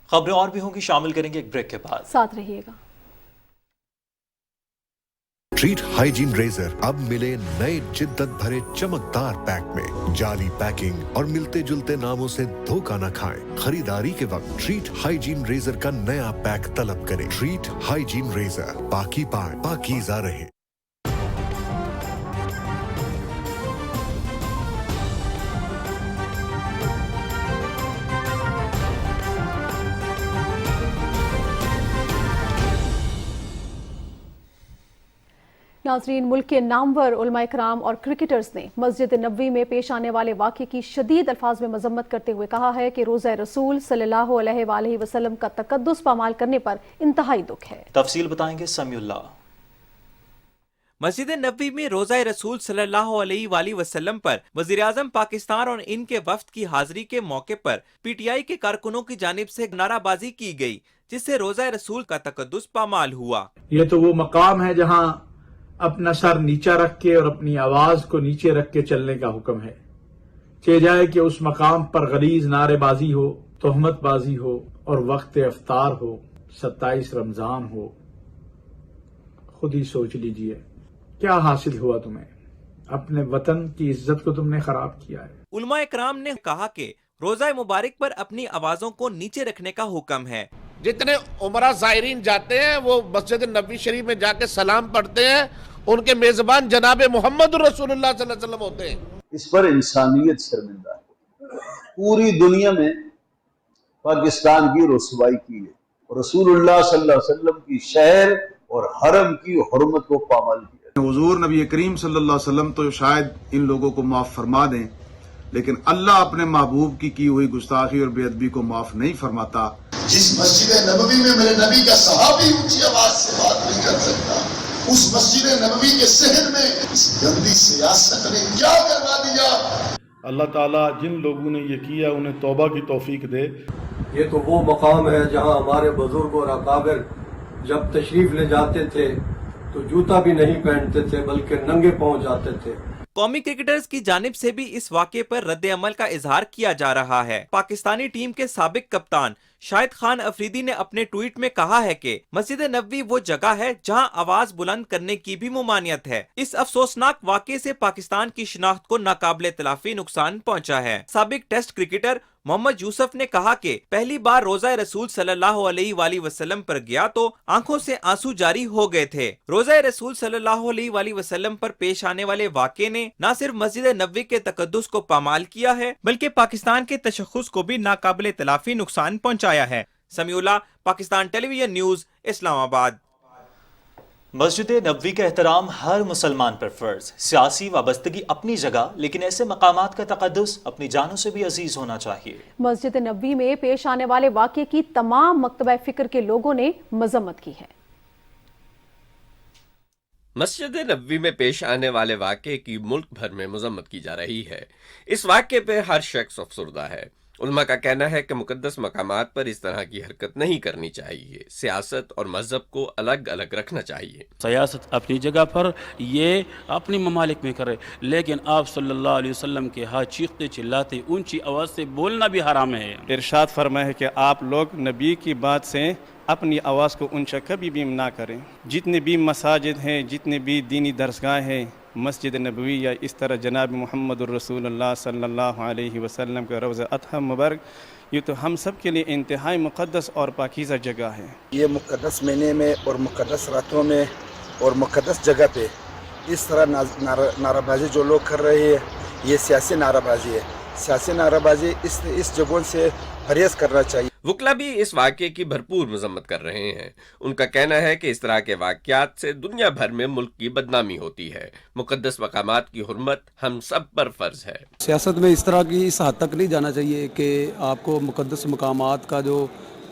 खबरें और भी होंगी, शामिल करेंगे एक ब्रेक के बाद। साथ रहिएगा। ट्रीट हाइजीन रेजर अब मिले नए जिद्दत भरे चमकदार पैक में। जाली पैकिंग और मिलते जुलते नामों से धोखा न खाएं। खरीदारी के वक्त ट्रीट हाइजीन रेजर का नया पैक तलब करें। ट्रीट हाइजीन रेजर, पाकी पाए पाकीज़ा रहे। नाज़रीन, मुल्क के नामवर उलमा इकराम और क्रिकेटर्स ने मस्जिद नबवी में पेश आने वाले वाक़े की शदीद अल्फाज में मजम्मत करते हुए कहा है कि रोज़ा रसूल सल्लल्लाहु अलैहि वसल्लम का तकद्दुस पामाल करने पर इंतहाई दुख है। तफसील बताएंगे समीउल्लाह। मस्जिद नबवी में रोज़ा रसूल सल्लल्लाहु अलैहि वसल्लम पर वज़ीर आज़म पाकिस्तान और इनके वफ्द की हाजिरी के मौके पर पीटीआई के कारकुनों की जानिब से नाराबाजी की गई, जिससे रोज़ा रसूल का तकद्दुस पामाल हुआ। ये तो वो मकाम है जहाँ अपना सर नीचा रख के और अपनी आवाज को नीचे रख के चलने का हुक्म है। चाहे जाए कि उस मकाम पर गलीज नारेबाजी हो, तोहमतबाजी हो और वक्त अफ्तार हो, 27 रमजान हो। खुद ही सोच लीजिए क्या हासिल हुआ तुम्हें। अपने वतन की इज्जत को तुमने खराब किया है। उलमा इकराम ने कहा कि रोज़ा मुबारक पर अपनी आवाजों को नीचे रखने का हुक्म है। जितने उमरा ज़ायरीन जाते हैं वो मस्जिद नबवी शरीफ में जाके सलाम पढ़ते हैं, उनके मेजबान जनाब मोहम्मद रसूलुल्लाह सल्लल्लाहु अलैहि वसल्लम होते हैं। इस पर इंसानियत शर्मिंदा है। पूरी दुनिया में पाकिस्तान की रुसवाई की है और रसूलुल्लाह सल्लल्लाहु अलैहि वसल्लम की शहर और हरम की हुर्मत को पामाल किया। हुजूर नबी करीम सल्लल्लाहु अलैहि वसल्लम तो शायद इन लोगों को माफ फरमा दें, लेकिन अल्लाह अपने महबूब की हुई गुस्ताखी और बेअदबी को माफ नहीं फरमाता। जिस मस्जिद नबवी में मेरे नबी का सहाबी ऊंची आवाज से बात नहीं कर सकता, उस मस्जिद नबवी के शहर में इस गंदी सियासत ने क्या करवा दिया। अल्लाह ताला जिन लोगों ने ये किया उन्हें तौबा की तौफीक दे। ये तो वो मकाम है जहाँ हमारे बुजुर्ग और अकाबिर जब तशरीफ ले जाते थे तो जूता भी नहीं पहनते थे बल्कि नंगे पांव जाते थे। कौमी क्रिकेटर्स की जानिब से भी इस वाक़े पर रद्द अमल का इजहार किया जा रहा है। पाकिस्तानी टीम के साबिक कप्तान शाहिद खान अफरीदी ने अपने ट्वीट में कहा है कि मस्जिद नबवी वो जगह है जहां आवाज बुलंद करने की भी मुमानियत है। इस अफसोसनाक वाक़े से पाकिस्तान की शिनाख्त को नाकाबिले तलाफी नुकसान पहुंचा है। साबिक टेस्ट क्रिकेटर मोहम्मद यूसुफ ने कहा कि पहली बार रोज़ा रसूल सल्लल्लाहु अलैहि वसल्लम पर गया तो आंखों से आंसू जारी हो गए थे। रोज़ा रसूल सल्लल्लाहु अलैहि वसल्लम पर पेश आने वाले वाक़े ने न सिर्फ मस्जिद नबवी के तकद्दुस को पामाल किया है बल्कि पाकिस्तान के तशख़्ख़ुस को भी नाकाबिले तलाफी नुकसान पहुंचाया है। Samiullah, Pakistan television news, Islamabad. मस्जिद नबवी का एहतराम हर मुसलमान पर फर्ज। सियासी वाबस्तगी अपनी जगह, लेकिन ऐसे मकामात का तकद्दुस अपनी जानों से भी अजीज होना चाहिए। मस्जिद नबवी में पेश आने वाले वाक़े की तमाम मकतबा फिक्र के लोगों ने मजम्मत की है। मस्जिद नबवी में पेश आने वाले वाक़े की मुल्क भर में मजम्मत की जा रही है। इस वाक़े पे हर शख्स अफसरदा है। उलमा का कहना है कि मुकद्दस मकामात पर इस तरह की हरकत नहीं करनी चाहिए। सियासत और मजहब को अलग अलग रखना चाहिए। सियासत अपनी जगह पर, ये अपनी ममालिक में करे, लेकिन आप सल्लल्लाहु अलैहि वसल्लम के हाथ चीखते चिल्लाते ऊंची आवाज़ से बोलना भी हराम है। इरशाद फरमाया है कि आप लोग नबी की बात से अपनी आवाज़ को ऊंचा कभी भी ना करें। जितने भी मसाजिद हैं, जितने भी दीनी दरसगाह हैं, मस्जिद नबवी या इस तरह जनाब मोहम्मद रसूलुल्लाह सल्लल्लाहु अलैहि वसल्लम का रोज़ा अतहा मुबारक, ये तो हम सब के लिए इंतहाई मुक़द्दस और पाकीज़ा जगह है। ये मुक़द्दस महीने में और मुक़द्दस रातों में और मुक़द्दस जगह पे इस तरह नाराबाजी जो लोग कर रहे हैं, ये सियासी नाराबाजी है। सियासी नाराबाजी इस जगहों से परहेज़ करना चाहिए। वकला भी इस वाक़े की भरपूर मजम्मत कर रहे हैं। उनका कहना है कि इस तरह के वाक़यात से दुनिया भर में मुल्क की बदनामी होती है। मुक़द्दस मकामात की हुर्मत हम सब पर फ़र्ज है। सियासत में इस तरह की इस हद तक नहीं जाना चाहिए कि आपको मुक़द्दस मकामात का जो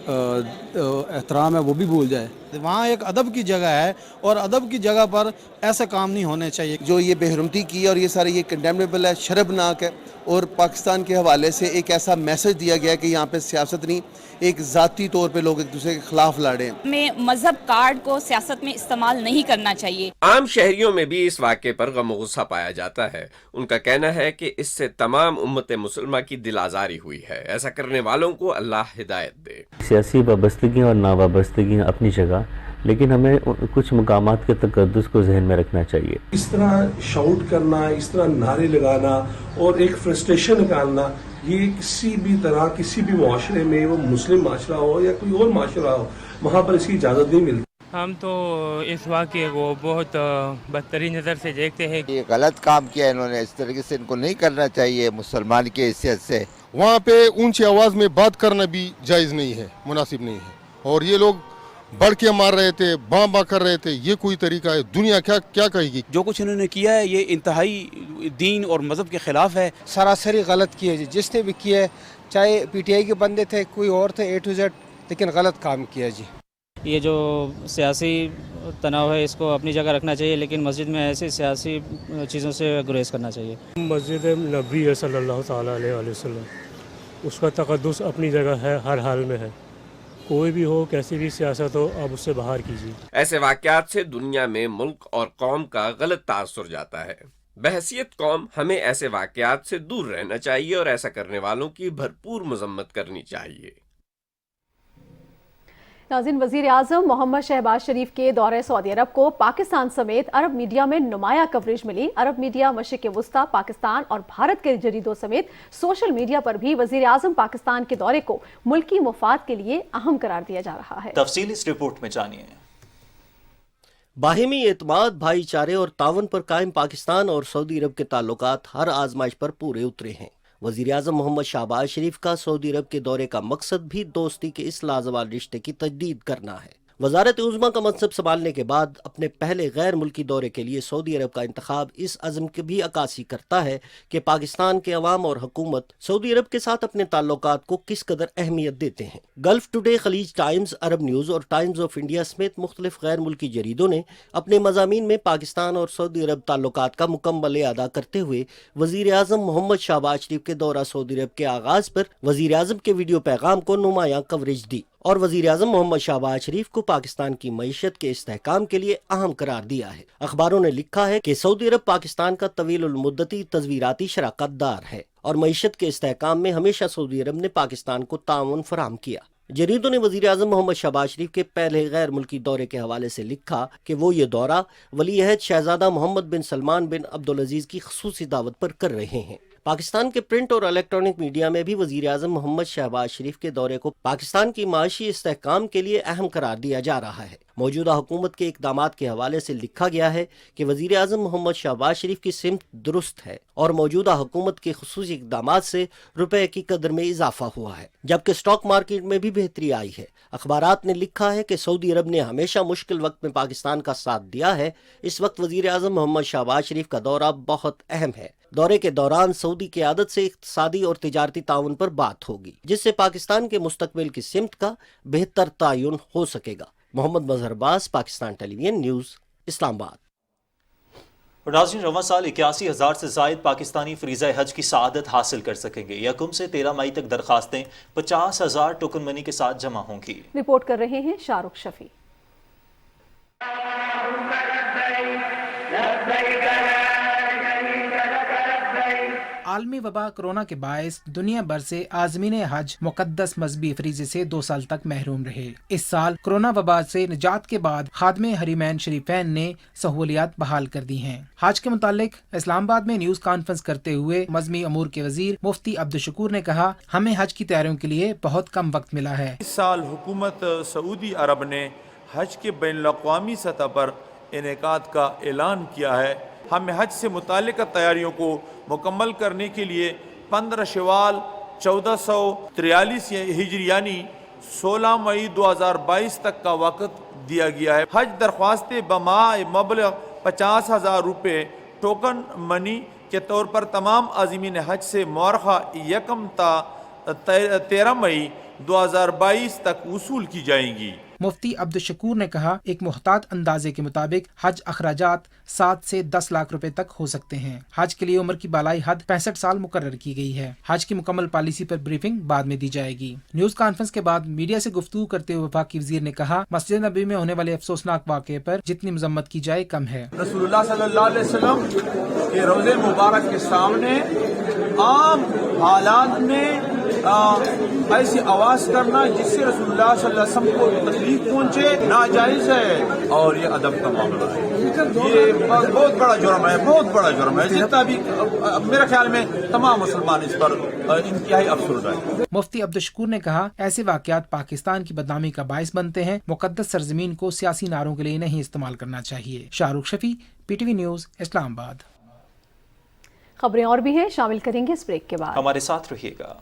एहतराम है वो भी भूल जाए। वहाँ एक अदब की जगह है और अदब की जगह पर ऐसे काम नहीं होने चाहिए। जो ये बेहरमती की और ये सारे ये कंडेमनेबल है, शर्मनाक है। और पाकिस्तान के हवाले से एक ऐसा मैसेज दिया गया कि यहाँ पे सियासत नहीं, एक ज़ाती तौर पे लोग एक दूसरे के खिलाफ लड़े। में मजहब कार्ड को सियासत में इस्तेमाल नहीं करना चाहिए। आम शहरियों में भी इस वाक़े पर गम गुस्सा पाया जाता है। उनका कहना है कि इससे तमाम उम्मत मुसलमान की दिल आज़ारी हुई है। ऐसा करने वालों को अल्लाह हिदायत दे। सियासी वाबस्तगी और नावाबस्तगी अपनी जगह, लेकिन हमें कुछ मकामात के तकद्दुस को जहन में रखना चाहिए। इस तरह शाउट करना, इस तरह नारे लगाना और एक फ्रस्ट्रेशन निकालना, ये किसी भी तरह किसी भी माशरे में, वो मुस्लिम माशरा हो या कोई और माशरा हो, वहाँ पर इसकी इजाज़त नहीं मिलती। हम तो इस वाक़े को बहुत बदतरीन नज़र से देखते हैं। ये गलत काम किया इन्होंने, इस तरीके से इनको नहीं करना चाहिए मुसलमान की हैसियत से। वहाँ पे ऊंची आवाज़ में बात करना भी जायज़ नहीं है, मुनासिब नहीं है। और ये लोग बढ़ के मार रहे थे, बाँ कर रहे थे, ये कोई तरीका है? दुनिया क्या कहेगी? जो कुछ इन्होंने किया है ये इंतहाई दीन और मज़हब के ख़िलाफ़ है। सरासरी गलत किए जी, जिसने भी किया, चाहे PTI के बंदे थे, कोई और थे, A to Z, लेकिन गलत काम किया जी। ये जो सियासी तनाव है इसको अपनी जगह रखना चाहिए, लेकिन मस्जिद में ऐसी सियासी चीज़ों से गुरेज करना चाहिए। मस्जिद नबी है सल्लल्लाहु ताला अलैहि वसल्लम, उसका तक़द्दुस अपनी जगह है, हर हाल में है। कोई भी हो, कैसी भी सियासत हो, आप उससे बाहर कीजिए। ऐसे वाक़यात से दुनिया में मुल्क और कौम का गलत तासुर जाता है। बहैसियत कौम हमें ऐसे वाक़यात से दूर रहना चाहिए और ऐसा करने वालों की भरपूर मजम्मत करनी चाहिए। नाज़रीन, वज़ीर आज़म मोहम्मद शहबाज शरीफ के दौरे सऊदी अरब को पाकिस्तान समेत अरब मीडिया में नुमाया कवरेज मिली। अरब मीडिया, मशरिक़ वुस्ता, पाकिस्तान और भारत के जरीदों समेत सोशल मीडिया पर भी वज़ीर आज़म पाकिस्तान के दौरे को मुल्की मुफाद के लिए अहम करार दिया जा रहा है। तफसील इस रिपोर्ट में जानिए। बाहिमी एतमाद, भाईचारे और तावन पर कायम पाकिस्तान और सऊदी अरब के ताल्लुकात हर आजमाइश पर पूरे उतरे हैं। वज़ीर आज़म मोहम्मद शहबाज शरीफ का सऊदी अरब के दौरे का मकसद भी दोस्ती के इस लाजवाब रिश्ते की तजदीद करना है। वज़ारत उज़्मा का मनसब संभालने के बाद अपने पहले गैर मुल्की दौरे के लिए सऊदी अरब का इंतखाब इस अज़म की भी अक्कासी करता है कि पाकिस्तान के अवाम और हुकूमत सऊदी अरब के साथ अपने ताल्लुकात को किस कदर अहमियत देते हैं। गल्फ टुडे, खलीज टाइम्स, अरब न्यूज़ और टाइम्स ऑफ इंडिया समेत मुख्तलिफ गैर मुल्की जरीदों ने अपने मज़ामीन में पाकिस्तान और सऊदी अरब ताल्लुकात का मुकम्मल अदा करते हुए वज़ीर आज़म मोहम्मद शहबाज शरीफ के दौरा सऊदी अरब के आगाज़ पर वज़ीर आज़म के वीडियो पैगाम को नुमायां कवरेज दी और वज़ीर आज़म मोहम्मद शहबाज शरीफ को पाकिस्तान की मईशत के इस्तेहकाम के लिए अहम करार दिया है। अखबारों ने लिखा है कि सऊदी अरब पाकिस्तान का तवील उल मुद्दती तज़वीराती शराकत दार है और मईशत के इस्तेहकाम में हमेशा सऊदी अरब ने पाकिस्तान को ताउन फराहम किया। जरीदों ने वज़ीर आज़म मोहम्मद शहबाज शरीफ के पहले गैर मुल्की दौरे के हवाले से लिखा कि वो ये दौरा वली अहद शहजादा मोहम्मद बिन सलमान बिन अब्दुल अजीज़ की ख़ुसूसी दावत पर कर रहे हैं। पाकिस्तान के प्रिंट और इलेक्ट्रॉनिक मीडिया में भी वज़ीर आज़म मोहम्मद शहबाज शरीफ के दौरे को पाकिस्तान की माशी इस्तेहकाम के लिए अहम करार दिया जा रहा है। मौजूदा हुकूमत के इक़दामात के हवाले से लिखा गया है कि वज़ीर आज़म मोहम्मद शहबाज शरीफ की सिमत दुरुस्त है और मौजूदा हुकूमत के खुसूसी इक़दामात से रुपए की कदर में इजाफा हुआ है, जबकि स्टॉक मार्केट में भी बेहतरी आई है। अखबारात ने लिखा है कि सऊदी अरब ने हमेशा मुश्किल वक्त में पाकिस्तान का साथ दिया है। इस वक्त वज़ीर आज़म मोहम्मद शहबाज शरीफ का दौरा बहुत अहम है। दौरे के दौरान सऊदी क़यादत से इक़्तिसादी और तिजारती ताउन पर बात होगी, जिससे पाकिस्तान के मुस्तकबिल की सिमत का बेहतर तयन हो सकेगा। मोहम्मद मजहर अब्बास, पाकिस्तान टेलीविजन न्यूज़, इस्लामाबाद। नाज़रीन, रवां साल 81,000 से ज़ायद पाकिस्तानी फ़रीज़ा हज की सआदत हासिल कर सकेंगे। 1 से 13 मई तक दरखास्तें 50,000 टोकन मनी के साथ जमा होंगी। रिपोर्ट कर रहे हैं शाहरुख शफी। आलमी वबा कोरोना के बायस दुनिया भर से आज़मीन हज मुकद्दस मजहबी फरीज़े से 2 साल तक महरूम रहे। इस साल कोरोना वबा से निजात के बाद खादमे हरीमैन शरीफैन ने सहूलियात बहाल कर दी हैं। हज के मुतालिक इस्लामाबाद में न्यूज़ कॉन्फ्रेंस करते हुए मजहबी अमूर के वजीर मुफ्ती अब्दुल शकूर ने कहा, हमें हज की तैयारियों के लिए बहुत कम वक्त मिला है। इस साल हुकूमत सऊदी अरब ने हज के बैनुल-अक़वामी सतह पर इनेकाद का ऐलान किया है। हमें हज से मुताल्लिक़ तैयारियों को मुकम्मल करने के लिए 15 शवाल 1443 हिजरी यानी 16 मई 2022 तक का वक्त दिया गया है। हज दरख्वास्तें बमाए मबलग 50,000 रुपये टोकन मनी के तौर पर तमाम आज़मीन हज से मौरखा 13 मई 2022 तक वसूल की जाएंगी। मुफ्ती अब्दुल शकूर ने कहा, एक मुहतात अंदाजे के मुताबिक हज अखराजात 7 से 10 लाख रुपए तक हो सकते हैं। हज के लिए उम्र की बालाई हद 65 साल मुकर्रर की गई है। हज की मुकम्मल पॉलिसी पर ब्रीफिंग बाद में दी जाएगी। न्यूज कॉन्फ्रेंस के बाद मीडिया से गुफ्तगू करते हुए वफाकी वजीर ने कहा, मस्जिद नबी में होने वाले अफसोसनाक वाक़े पर जितनी मजम्मत की जाए कम है। रसूलुल्लाह सल्लल्लाहु अलैहि वसल्लम के रोज़े मुबारक के सामने आम हालात में ऐसी आवाज करना जिससे रसूलुल्लाह सल्लल्लाहु अलैहि वसल्लम को तकलीफ पहुंचे नाजायज है और ये अदब का मामला है। ये बहुत बड़ा जुर्म है, बहुत बड़ा जुर्म है। जितना भी मेरे ख्याल में तमाम मुसलमान इस पर इंतहाई अफसरदा है। मुफ्ती अब्दुल शकूर ने कहा, ऐसे वाकयात पाकिस्तान की बदनामी का बायस बनते हैं। मुकद्दस सरजमीन को सियासी नारों के लिए नहीं इस्तेमाल करना चाहिए। Shahrukh Shafi, PTV news, Islamabad. खबरें और भी हैं, शामिल करेंगे इस ब्रेक के बाद। हमारे साथ रहिएगा।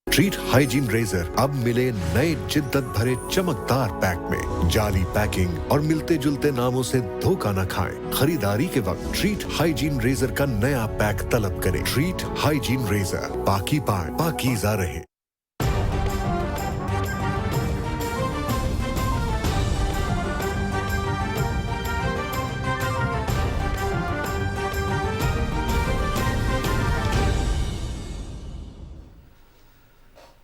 ट्रीट हाइजीन रेजर अब मिले नए जिद्दत भरे चमकदार पैक में। जाली पैकिंग और मिलते जुलते नामों से धोखा न खाएं। खरीदारी के वक्त ट्रीट हाइजीन रेजर का नया पैक तलब करें। ट्रीट हाइजीन रेजर, पाकी पाए पाकीज़ा रहे।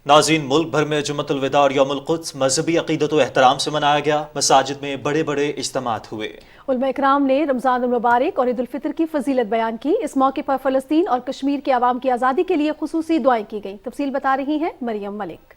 नाज़रीन, मुल्क भर में जुम्मतुल विदा और यौमुल कुद्स मजहबी अक़ीदत व एहतराम से मनाया गया। मसाजिद में बड़े बड़े इज्तिमात हुए। उलमा इकराम ने रमज़ान मुबारक और ईद उल फितर की फजीलत बयान की। इस मौके पर फ़लस्तीन और कश्मीर के अवाम की आज़ादी के लिए खुसूसी दुआएं की गईं। तफसील बता रही हैं मरियम मलिक।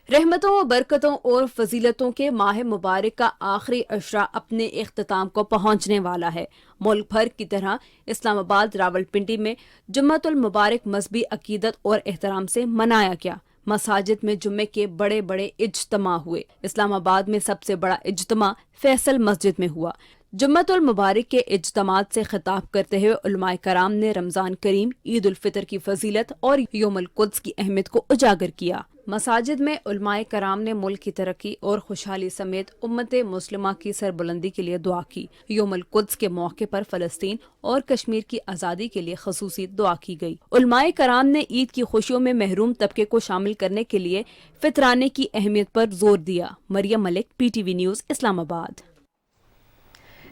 रहमतों, बरकतों और फजीलतों के माह मुबारक का आखिरी अशरा अपने इख्तिताम को पहुंचने वाला है। मुल्क भर की तरह इस्लामाबाद, रावलपिंडी में जुम्मतुल मुबारक मजहबी अकीदत और एहतराम से मनाया गया। मसाजिद में जुम्मे के बड़े बड़े इज्तिमा हुए। इस्लामाबाद में सबसे बड़ा इज्तिमा फैसल मस्जिद में हुआ। जुम्मतुल मुबारक के इज्तिमात से खिताब करते हुए उलमाए कराम ने रमज़ान करीम, ईद उल फितर की फजीलत और यौमुल कुद्स की अहमियत को उजागर किया। मसाजिद में उलमाए कराम ने मुल्क की तरक्की और खुशहाली समेत उम्मत मुस्लिमा की सरबुलंदी के लिए दुआ की। यौमुल कुद्स के मौके पर फ़लस्तीन और कश्मीर की आज़ादी के लिए खसूसी दुआ की गई। उलमाए कराम ने ईद की खुशियों में महरूम तबके को शामिल करने के लिए फितराने की अहमियत पर जोर दिया। Mariam Malik, PTV news, Islamabad.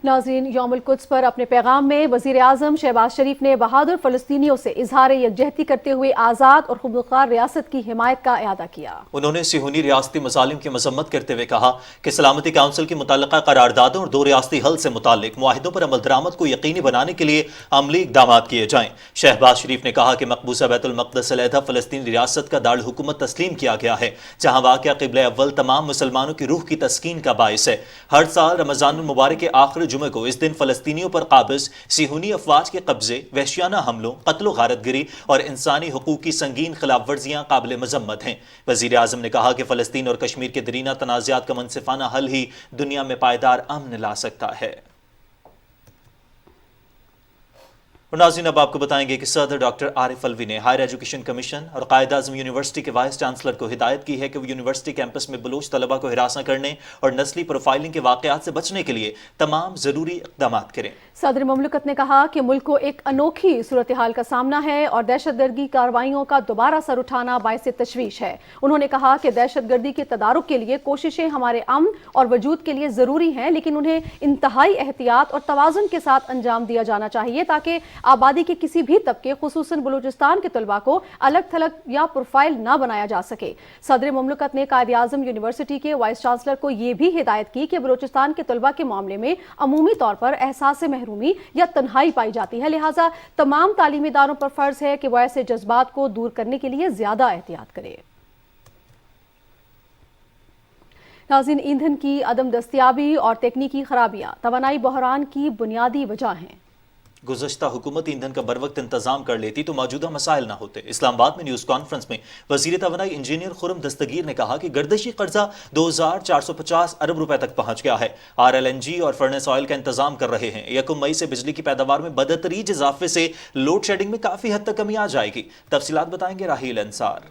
नाज़रीन, यौमुल कुद्स पर अपने पैगाम में वज़ीर आज़म शहबाज शरीफ ने बहादुर फ़लस्तीनियों से इजहार यकजहती करते हुए आज़ाद और खुदमुख्तार रियासत की हिमायत का इआदा किया। उन्होंने सिहूनी रियासती मज़ालिम की मजम्मत करते हुए कहा कि सलामती काउंसिल की मुतल्लिका करारदादों और 2 रियासती हल से मुताल्लिक मुआहिदों पर अमल दरामद को यकीनी बनाने के लिए अमली इक़दाम किए जाएं। शहबाज शरीफ ने कहा कि मकबूसा बैतुल मक़दस अलहदा फ़लस्तीनी रियासत का दारुल हुकूमत तस्लीम किया गया है, जहाँ वाक़या क़िबला अव्वल तमाम मुसलमानों की रूह की तस्कीन का बाइस है। हर साल रमज़ानुल मुबारक के आखिरी जुमे को इस दिन फ़लस्तीनियों पर काबिज सिहूनी अफवाज के कब्जे, वहशियाना हमलों, कत्ल गारतगिरी और इंसानी हुकूक की संगीन खिलाफ वर्जियाँ काबिल मजम्मत हैं। वज़ीर आज़म ने कहा कि फ़लस्तीन और कश्मीर के दरीना तनाज़ात का मुनसिफाना हल ही दुनिया में पायदार अमन ला सकता है। और नाज़रीन, अब आपको बताएंगे कि सदर डॉक्टर आरिफ अलवी ने हायर एजुकेशन कमीशन और कायद आज़म यूनिवर्सिटी के वाइस चांसलर को हिदायत की है कि वो यूनिवर्सिटी कैंपस में बलूच तलबा को हिरासा करने और नस्ली प्रोफाइलिंग के वाक़यात से बचने के लिए तमाम ज़रूरी इक़दाम करें। सदर मुमलिकत ने कहा कि मुल्क को एक अनोखी सूरत हाल का सामना है और दहशतगर्दी कार्रवाइयों का दोबारा सर उठाना बाइस तशवीश है। उन्होंने कहा कि दहशतगर्दी के तदारुक के लिए कोशिशें हमारे अमन और वजूद के लिए ज़रूरी हैं, लेकिन उन्हें इंतहाई एहतियात और तवाज़ुन के साथ अंजाम दिया जाना चाहिए ताकि आबादी के किसी भी तबके, खुसूसन बलूचिस्तान के तलबा को अलग थलग या प्रोफाइल न बनाया जा सके। सदर मुमलिकत ने कायद आज़म यूनिवर्सिटी के वाइस चांसलर को ये भी हिदायत की कि बलूचिस्तान के तलबा के मामले में अमूमी तौर पर एहसास महरूमी या तन्हाई पाई जाती है, लिहाजा तमाम तालीमी इदारों पर फर्ज है कि वह ऐसे जज्बात को दूर करने के लिए ज्यादा एहतियात करे। नाज़रीन, ईंधन की अदम दस्तियाबी और तकनीकी खराबियां तवानाई बहरान की बुनियादी वजह हैं। गुज़श्ता हुकूमत ईंधन का बरवक्त इंतजाम कर लेती तो मौजूदा मसाइल न होते। इस्लामाबाद में न्यूज़ कॉन्फ्रेंस में वज़ीर तवानाई इंजीनियर खुरम दस्तगीर ने कहा कि गर्दिशी कर्जा 2450 अरब रुपए तक पहुंच गया है। RLNG और फर्नेस ऑयल का इंतजाम कर रहे हैं। 1 मई से बिजली की पैदावार में बदतरीज इजाफे से लोड शेडिंग में काफ़ी हद तक कमी आ जाएगी। तफसीलात बताएंगे राहील अंसार।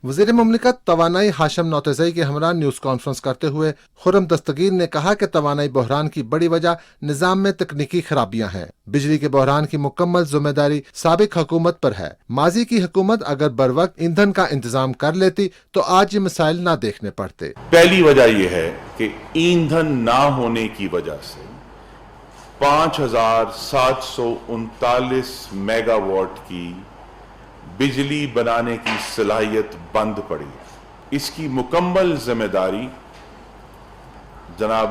वज़ीर मुमलिकत तवानाई हाशिम नौतज़ई के हमरा न्यूज़ कॉन्फ्रेंस करते हुए खुर्रम दस्तगीर ने कहा कि तवानाई बहरान की बड़ी वजह निज़ाम में तकनीकी खराबियां हैं। बिजली के बहरान की मुकम्मल जिम्मेदारी साबिक हुकूमत पर है। माजी की हुकूमत अगर बर वक्त ईंधन का इंतजाम कर लेती तो आज ये मसाइल ना देखने पड़ते। पहली वजह यह है कि ईंधन ना होने की वजह से 5739 मेगावाट की बिजली बनाने की सलाहियत बंद पड़ी। इसकी मुकम्मल जिम्मेदारी जनाब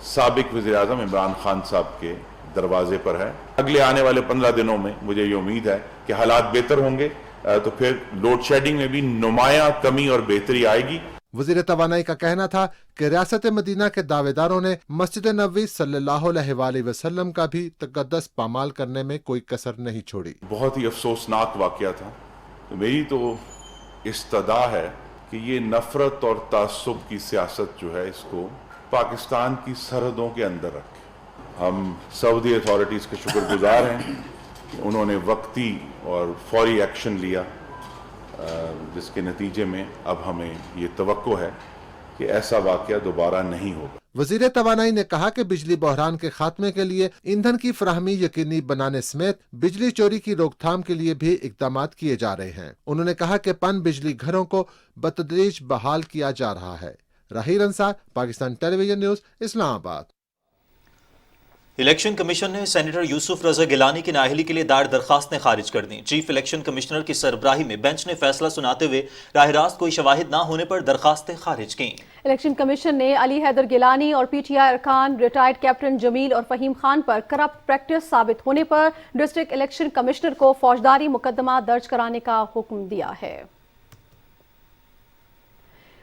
साबिक वज़ीर आज़म इमरान खान साहब के दरवाजे पर है। अगले आने वाले 15 दिनों में मुझे ये उम्मीद है कि हालात बेहतर होंगे, तो फिर लोड शेडिंग में भी नुमाया कमी और बेहतरी आएगी। वज़ीर तवानाई का कहना था कि रियासत मदीना के दावेदारों ने मस्जिद नबवी सल्लल्लाहु अलैहि वसल्लम का भी तक़द्दुस पामाल करने में कोई कसर नहीं छोड़ी। बहुत ही अफसोसनाक वाक़या था। मेरी तो इस्तदा है कि ये नफरत और तासुब की सियासत जो है इसको पाकिस्तान की सरहदों के अंदर रखे। हम सऊदी अथॉरिटीज़ के शुक्रगुजार हैं कि उन्होंने वक्ती और फौरी एक्शन लिया, जिसके नतीजे में अब हमें ये तवक्को है कि ऐसा वाक़या दोबारा नहीं होगा। वज़ीर तवानाई ने कहा कि बिजली बहरान के खात्मे के लिए ईंधन की फराहमी यकीनी बनाने समेत बिजली चोरी की रोकथाम के लिए भी इक़दामात किए जा रहे हैं। उन्होंने कहा कि पन बिजली घरों को बतदरीज बहाल किया जा रहा है। Raheel Ansar, Pakistan television news, Islamabad. Election commission ने सेनेटर यूसुफ रजा गिलानी की नाअहली के लिए दायर दरखास्तें खारिज कर दी। चीफ इलेक्शन कमिश्नर की सरबराही में बेंच ने फैसला सुनाते हुए राह रास्त कोई शवाहिद न होने पर दरखास्तें खारिज की। इलेक्शन कमीशन ने अली हैदर गिलानी और PTI अरकान, रिटायर्ड कैप्टन जमील और फहीम खान पर करप्ट प्रैक्टिस साबित होने पर डिस्ट्रिक्ट इलेक्शन कमिश्नर को फौजदारी मुकदमा दर्ज कराने का हुक्म दिया है।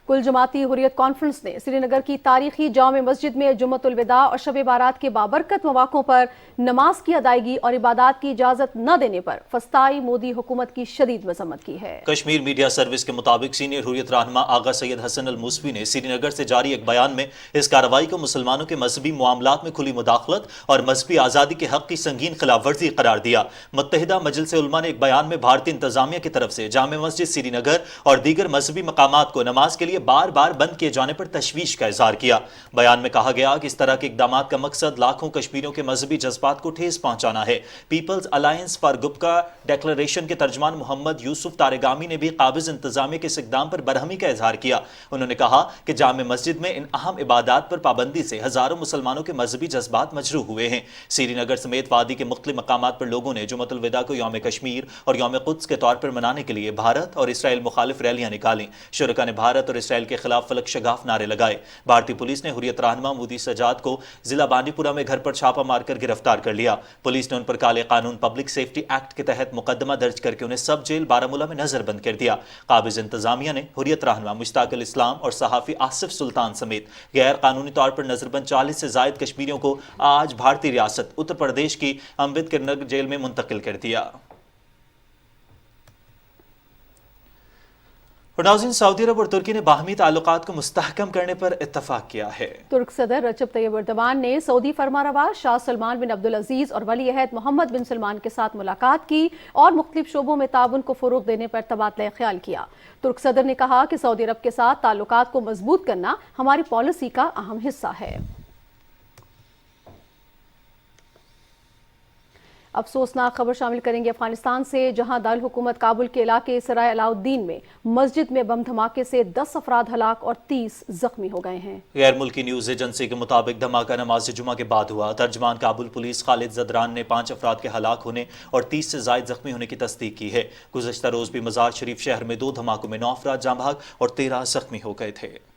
कुल जमाती हुर्रियत कॉन्फ्रेंस ने श्रीनगर की तारीखी जामे मस्जिद में जुम्मतुल विदा और शब बारात के बाबरकत मौक़ों पर नमाज की अदायगी और इबादत की इजाज़त न देने पर फस्ताई मोदी हुकूमत की शदीद मज़म्मत की है। कश्मीर मीडिया सर्विस के मुताबिक सीनियर हुर्रियत रहनुमा आगा सैयद हसन अल मूसवी ने श्रीनगर से जारी एक बयान में इस कार्रवाई को मुसलमानों के मजहबी मामलात में खुली मुदाखलत और मजहबी आज़ादी के हक़ की संगीन खिलाफ वर्जी करार दिया। मुत्तहिदा मजलिस उलमा ने एक बयान में भारतीय इंतजामिया की तरफ से जामे मस्जिद श्रीनगर और दीगर मजहबी मकामात को नमाज के लिए बार बार बंद किए जाने पर तशवीश का इजहार किया। बयान में कहा गया कि इस तरह के इक़दामात का मकसद लाखों कश्मीरियों के मजहबी जज्बात को ठेस पहुंचाना है। पीपल्स अलायंस फॉर गुप्का डिक्लेरेशन के तर्जमान मोहम्मद यूसुफ तारेगामी ने भी काबिज इंतजामिया के इस इक़दाम पर बरहमी का इजहार किया। उन्होंने कहा कि जामे मस्जिद में इन अहम इबादत पर पाबंदी से हजारों मुसलमानों के मजहबी जज्बात मजरूह हुए हैं। श्रीनगर समेत वादी के मुख्तलिफ मकामात पर लोगों ने जुम्मतुल विदा को यौम कश्मीर और यौम कुद्स के तौर पर मनाने के लिए भारत और इसराइल मुखालिफ रैलियां निकाली। शुरका ने भारत और इसराइल के खिलाफ फलक शगाफ नारे लगाए। भारतीय पुलिस ने हुर्रियत रहनुमा मोदी सजाद को जिला बांडीपुरा में घर पर छापा मारकर गिरफ्तार कर लिया। पुलिस ने उन पर काले कानून पब्लिक सेफ्टी एक्ट के तहत मुकदमा दर्ज करके उन्हें सब जेल बारामूला में नजरबंद कर दिया। काबिज इंतजामिया ने हुर्रियत रहनुमा मुश्ताक अल इस्लाम और सहाफी आसिफ सुल्तान समेत गैर कानूनी तौर पर नजरबंद 40 से जायद कश्मीरियों को आज भारतीय रियासत उत्तर प्रदेश की अम्बेडकर नगर जेल में मुंतकिल कर दिया। नाज़रीन, सऊदी अरब और तुर्की ने बाहमी ताल्लुकात को मुस्तहकम करने पर इत्तफाक किया है। तुर्क सदर रजब तैयब एर्दोगान ने सऊदी फरमारवा शाह सलमान बिन अब्दुल अजीज और वली अहद मोहम्मद बिन सलमान के साथ मुलाकात की और मुख्तलिफ शोबों में ताउन को फरोग देने पर तबादला ख्याल किया। तुर्क सदर ने कहा कि सऊदी अरब के साथ ताल्लुकात को मजबूत करना हमारी पॉलिसी का अहम हिस्सा है। अफसोसनाक खबर शामिल करेंगे अफगानिस्तान से, जहां दारुल हुकूमत काबुल के इलाके सराय अलाउद्दीन में मस्जिद में बम धमाके से 10 अफराद हलाक और 30 जख्मी हो गए हैं। गैर मुल्की न्यूज एजेंसी के मुताबिक धमाका नमाज जुमा के बाद हुआ। तर्जमान काबुल पुलिस खालिद जदरान ने 5 अफराद के हलाक होने और 30 से जायद जख्मी होने की तस्दीक की है। गुज़श्ता रोज भी मजार शरीफ शहर में 2 धमाकों में 9 अफराद जाँ बहक और 13 जख्मी हो गए थे।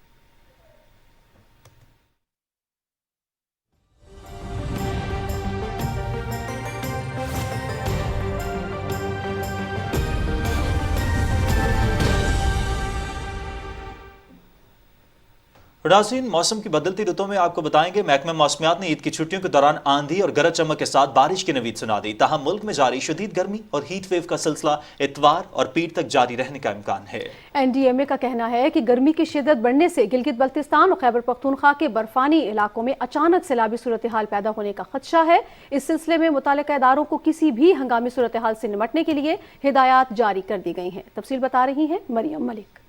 नाज़रीन, मौसम की बदलती रुतों में आपको बताएंगे महकमा मौसमियात ने ईद की छुट्टियों के दौरान आंधी और गरज चमक के साथ बारिश की नवीद सुना दी। ताहम मुल्क में जारी शदीद गर्मी और हीट वेव का सिलसिला इतवार और पीर तक जारी रहने का इम्कान है। NDMA का कहना है कि गर्मी की शिद्दत बढ़ने से गिलगित बल्तिस्तान और खैबर पख्तूनख्वा के बर्फानी इलाकों में अचानक सैलाबी सूरत हाल पैदा होने का खदशा है। इस सिलसिले में मुताल्लिका इदारों को किसी भी हंगामी सूरत हाल से निपटने के लिए हिदायत जारी कर दी गई हैं। तफसील बता रही हैं मरियम मलिक।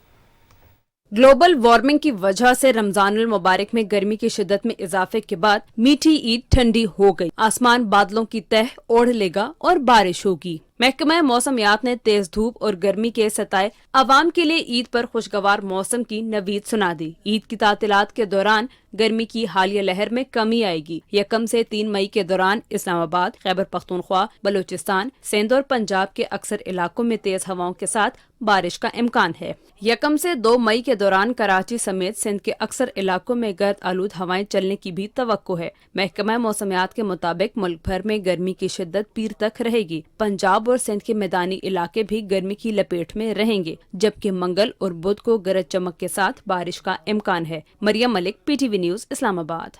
ग्लोबल वार्मिंग की वजह से रमजानुल मुबारक में गर्मी की शिद्दत में इजाफे के बाद मीठी ईद ठंडी हो गई। आसमान बादलों की तह ओढ़ लेगा और बारिश होगी। महकमा मौसमियात ने तेज धूप और गर्मी के सताए आवाम के लिए ईद पर खुशगवार मौसम की नवीद सुना दी। ईद की तातीलात के दौरान गर्मी की हालिया लहर में कमी आएगी। 1 से 3 मई के दौरान इस्लामाबाद, खैबर पख्तूनख्वा, बलूचिस्तान, सिंध और पंजाब के अक्सर इलाकों में तेज हवाओं के साथ बारिश का इम्कान है। 1 से 2 मई के दौरान कराची समेत सिंध के अक्सर इलाकों में गर्द आलूद हवाएं चलने की भी तवक्को है। महकमा मौसमियात के मुताबिक मुल्क भर में गर्मी की शिद्दत पीर तक रहेगी। पंजाब और सिंध के मैदानी इलाके भी गर्मी की लपेट में रहेंगे, जबकि मंगल और बुध को गरज चमक के साथ बारिश का इम्कान है। Mariam Malik, PTV news, Islamabad.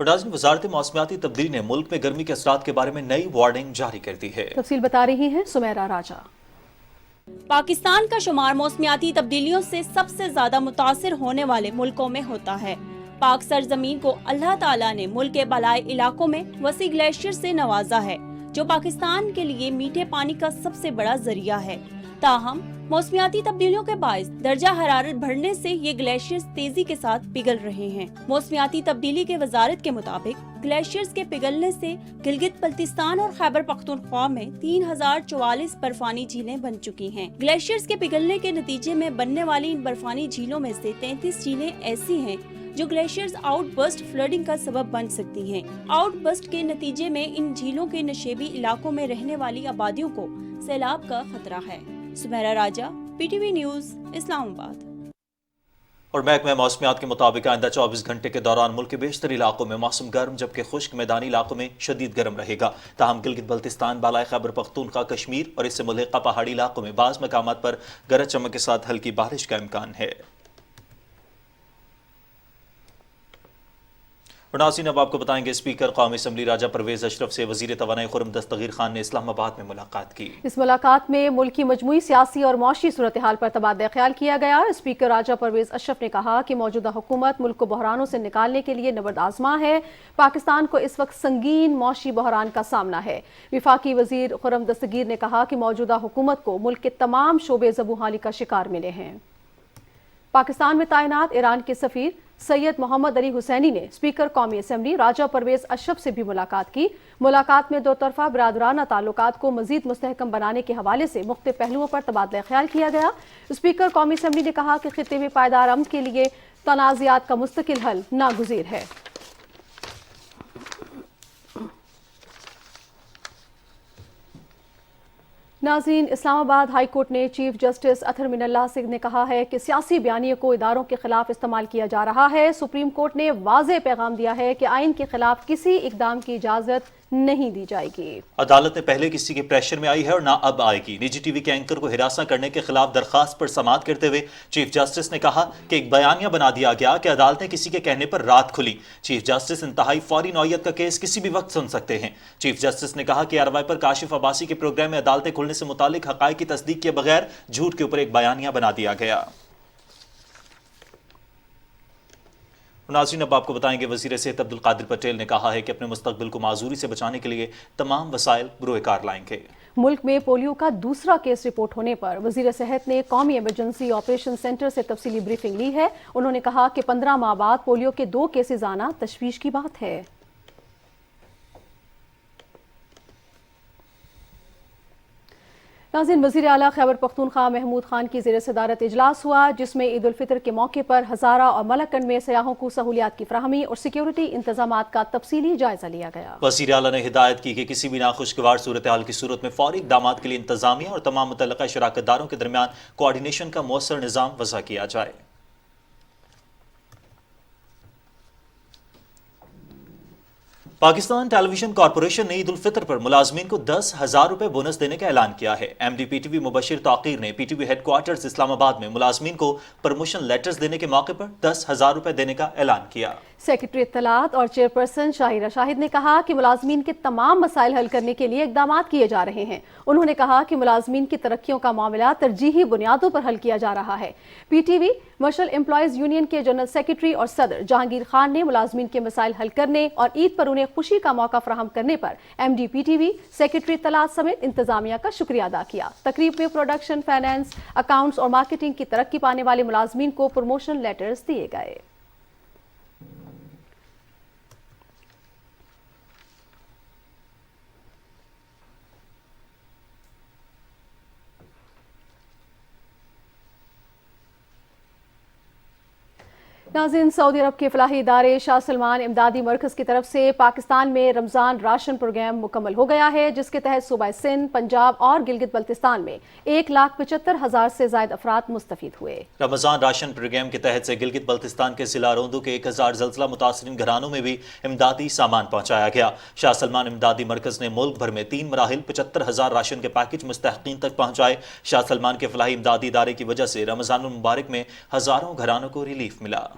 वजारत मौसमियाती तब्दीली ने मुल्क में गर्मी के असरात के बारे में नई वार्निंग जारी कर दी है। तफसील बता रही है सुमेरा राजा। पाकिस्तान का शुमार मौसमियाती तब्दीलियों से सबसे ज्यादा मुतासिर होने वाले मुल्कों में होता है। पाक सरजमीन को अल्लाह ताला ने मुल्क के बलाई इलाकों में वसी ग्लेशियर से नवाजा है, जो पाकिस्तान के लिए मीठे पानी का सबसे बड़ा जरिया है। ताहम मौसमियाती तब्दीलियों के बायस दर्जा हरारत बढ़ने से ये ग्लेशियर्स तेजी के साथ पिघल रहे हैं। मौसमियाती तब्दीली के वजारत के मुताबिक ग्लेशियर्स के पिघलने से गिलगित बल्तिस्तान और खैबर पख्तूनख्वा में 3044 बर्फानी झीलें बन चुकी हैं। ग्लेशियर्स के पिघलने के नतीजे में बनने वाली इन बर्फानी झीलों में से 33 झीलें ऐसी हैं जो ग्लेशियर्स आउटबर्स्ट फ्लडिंग का सबब बन सकती हैं। आउटबर्स्ट के नतीजे में इन झीलों के नशेबी इलाकों में रहने वाली आबादियों को सैलाब का खतरा है। सुमेरा राजा, PTV न्यूज, इस्लामाबाद। और महकमा मौसमियात के मुताबिक आइंदा 24 घंटे के दौरान मुल्क के बेशतर इलाकों में मौसम गर्म, जबकि खुश्क मैदानी इलाकों में शदीद गर्म रहेगा। ताहम गिलगित बल्तिस्तान, बालाई खैबर पख्तूनख्वा, कश्मीर और इससे मुल्हिका पहाड़ी इलाकों में बाज़ मकामात पर गरज चमक के साथ हल्की बारिश का इम्कान है। और नाज़रीन, अब आपको बताएंगे स्पीकर कौमी असम्बली राजा परवेज अशरफ से वज़ीर तवानाई खुर्रम दस्तगीर खान ने इस्लामाबाद में मुलाकात की। इस मुलाकात में मुल्क की मजमूई सियासी और मौशी सूरत हाल पर तबादला ख्याल किया गया। स्पीकर राजा परवेज अशरफ ने कहा कि मौजूदा हुकूमत मुल्क को बहरानों से निकालने के लिए नबर्द आजमा है। पाकिस्तान को इस वक्त संगीन मौशी बहरान का सामना है। विफाकी वज़ीर खुर्रम दस्तगीर ने कहा कि मौजूदा हुकूमत को मुल्क के तमाम शोबे ज़बूहाली का शिकार मिले हैं। पाकिस्तान में तैनात ईरान के सफ़ीर सैयद मोहम्मद अली हुसैनी ने स्पीकर कौमी असम्बली राजा परवेज अशरफ से भी मुलाकात की। मुलाकात में दो तरफा बिरादराना ताल्लुकात को मजीद मुस्तहकम बनाने के हवाले से मुख्तलिफ पहलुओं पर तबादला ख्याल किया गया। स्पीकर कौमी असम्बली ने कहा कि खित्ते में पायदार अमन के लिए तनाज़ात का मुस्तकिल हल नागुज़ीर है। नाज़रीन, इस्लामाबाद हाई कोर्ट ने चीफ जस्टिस अतहर मिनल्लाह सिंह ने कहा है कि सियासी बयानियों को इदारों के खिलाफ इस्तेमाल किया जा रहा है। सुप्रीम कोर्ट ने वाज़ेह पैगाम दिया है कि आइन के खिलाफ किसी इकदाम की इजाजत नहीं दी जाएगी। अदालत ने पहले किसी के प्रेशर में आई है और ना अब आएगी। निजी टीवी के एंकर को हिरासा करने के खिलाफ दरखास्त पर समाअत करते हुए चीफ जस्टिस ने कहा कि एक बयानिया बना दिया गया कि अदालतें किसी के कहने पर रात खुली। चीफ जस्टिस इंतहाई फौरी नौयत का केस किसी भी वक्त सुन सकते हैं। चीफ जस्टिस ने कहा कि कार्रवाई पर काशिफ अब्बासी के प्रोग्राम में अदालतें खुलने से मुतालिक हकाइक की तस्दीक के बगैर झूठ के ऊपर एक बयानिया बना दिया गया। नाज़रीन, अब आपको बताएंगे वज़ीर सेहत अब्दुल कादिर पटेल ने कहा है कि अपने मुस्तकबिल को माजूरी से बचाने के लिए तमाम वसाइल बुरोकार लाएंगे। मुल्क में पोलियो का दूसरा केस रिपोर्ट होने पर वज़ीर सेहत ने कौमी इमरजेंसी ऑपरेशन सेंटर से तफसीली ब्रीफिंग ली है। उन्होंने कहा कि 15 माह बाद पोलियो के 2 केसेस आना तशवीश की बात है। नाज़रीन, वज़ीर आला खैबर पख्तूनख्वा महमूद खान की ज़ेर सदारत इजलास हुआ, जिसमें ईद उल फितर के मौके पर हज़ारा और मलकगंज में सयाहों को सहूलियात की फराहमी और सिक्योरिटी इंतजामात का तफसीली जायजा लिया गया। वज़ीर आला ने हिदायत की कि किसी भी नाखुशगवार सूरत हाल की सूरत में फौरी इक़दाम के लिए इंतजामिया और तमाम मुतल्लका शराकतदारों के दरमियान कोऑर्डिनेशन का मौसर निज़ाम वज़ा किया जाए। पाकिस्तान टेलीविजन कॉर्पोरेशन ने ईद उल फितर पर मुलाजमीन को 10,000 रुपए बोनस देने का ऐलान किया है। MD PTV मुबशिर ताकीर ने PTV हेडक्वार्टर्स इस्लामाबाद में मुलाजमीन को प्रमोशन लेटर्स देने के मौके पर 10,000 रुपए देने का ऐलान किया। सेक्रेटरी इत्तलात और चेयरपर्सन शाहिरा शाहिद ने कहा कि मुलाजमीन के तमाम मसाइल हल करने के लिए इकदाम किए जा रहे हैं। उन्होंने कहा कि मुलाजमीन की तरक्कियों का मामला तरजीही बुनियादों पर हल किया जा रहा है। PTV कमर्शियल एम्प्लॉयज यूनियन के जनरल सेक्रेटरी और सदर जहांगीर खान ने मुलाजमीन के मसाइल हल करने और ईद पर उन्हें खुशी का मौका फराहम करने पर MDPTV, सेक्रेटरी तलात समेत इंतजामिया का शुक्रिया अदा किया। तकरीब में प्रोडक्शन, फाइनेंस, अकाउंट्स और मार्केटिंग की तरक्की पाने वाले मुलाजमीन को प्रमोशन लेटर्स दिए गए। नाज़रीन, सऊदी अरब के फलाही इदारे शाह सलमान इमदादी मरकज़ की तरफ से पाकिस्तान में रमज़ान राशन प्रोग्राम मुकम्मल हो गया है, जिसके तहत सूबा सिंध, पंजाब और गिलगित बल्तिस्तान में 1,75,000 से ज़ायद अफराद मुस्तफ़ीद हुए। रमज़ान राशन प्रोग्राम के तहत से गिलगित बल्तिस्तान के जिला रोंदू के 1000 ज़लज़ला मुतासरीन घरानों में भी इमदादी सामान पहुँचाया गया। शाह सलमान इमदादी मरकज़ ने मुल्क भर में 3 मराहिल 75,000 राशन के पैकेज मुस्तहक़ीन तक पहुँचाए। शाह सलमान के फलाही इमदादी इदारे की वजह से रमज़ान मुबारक में हज़ारों घरानों को रिलीफ मिला।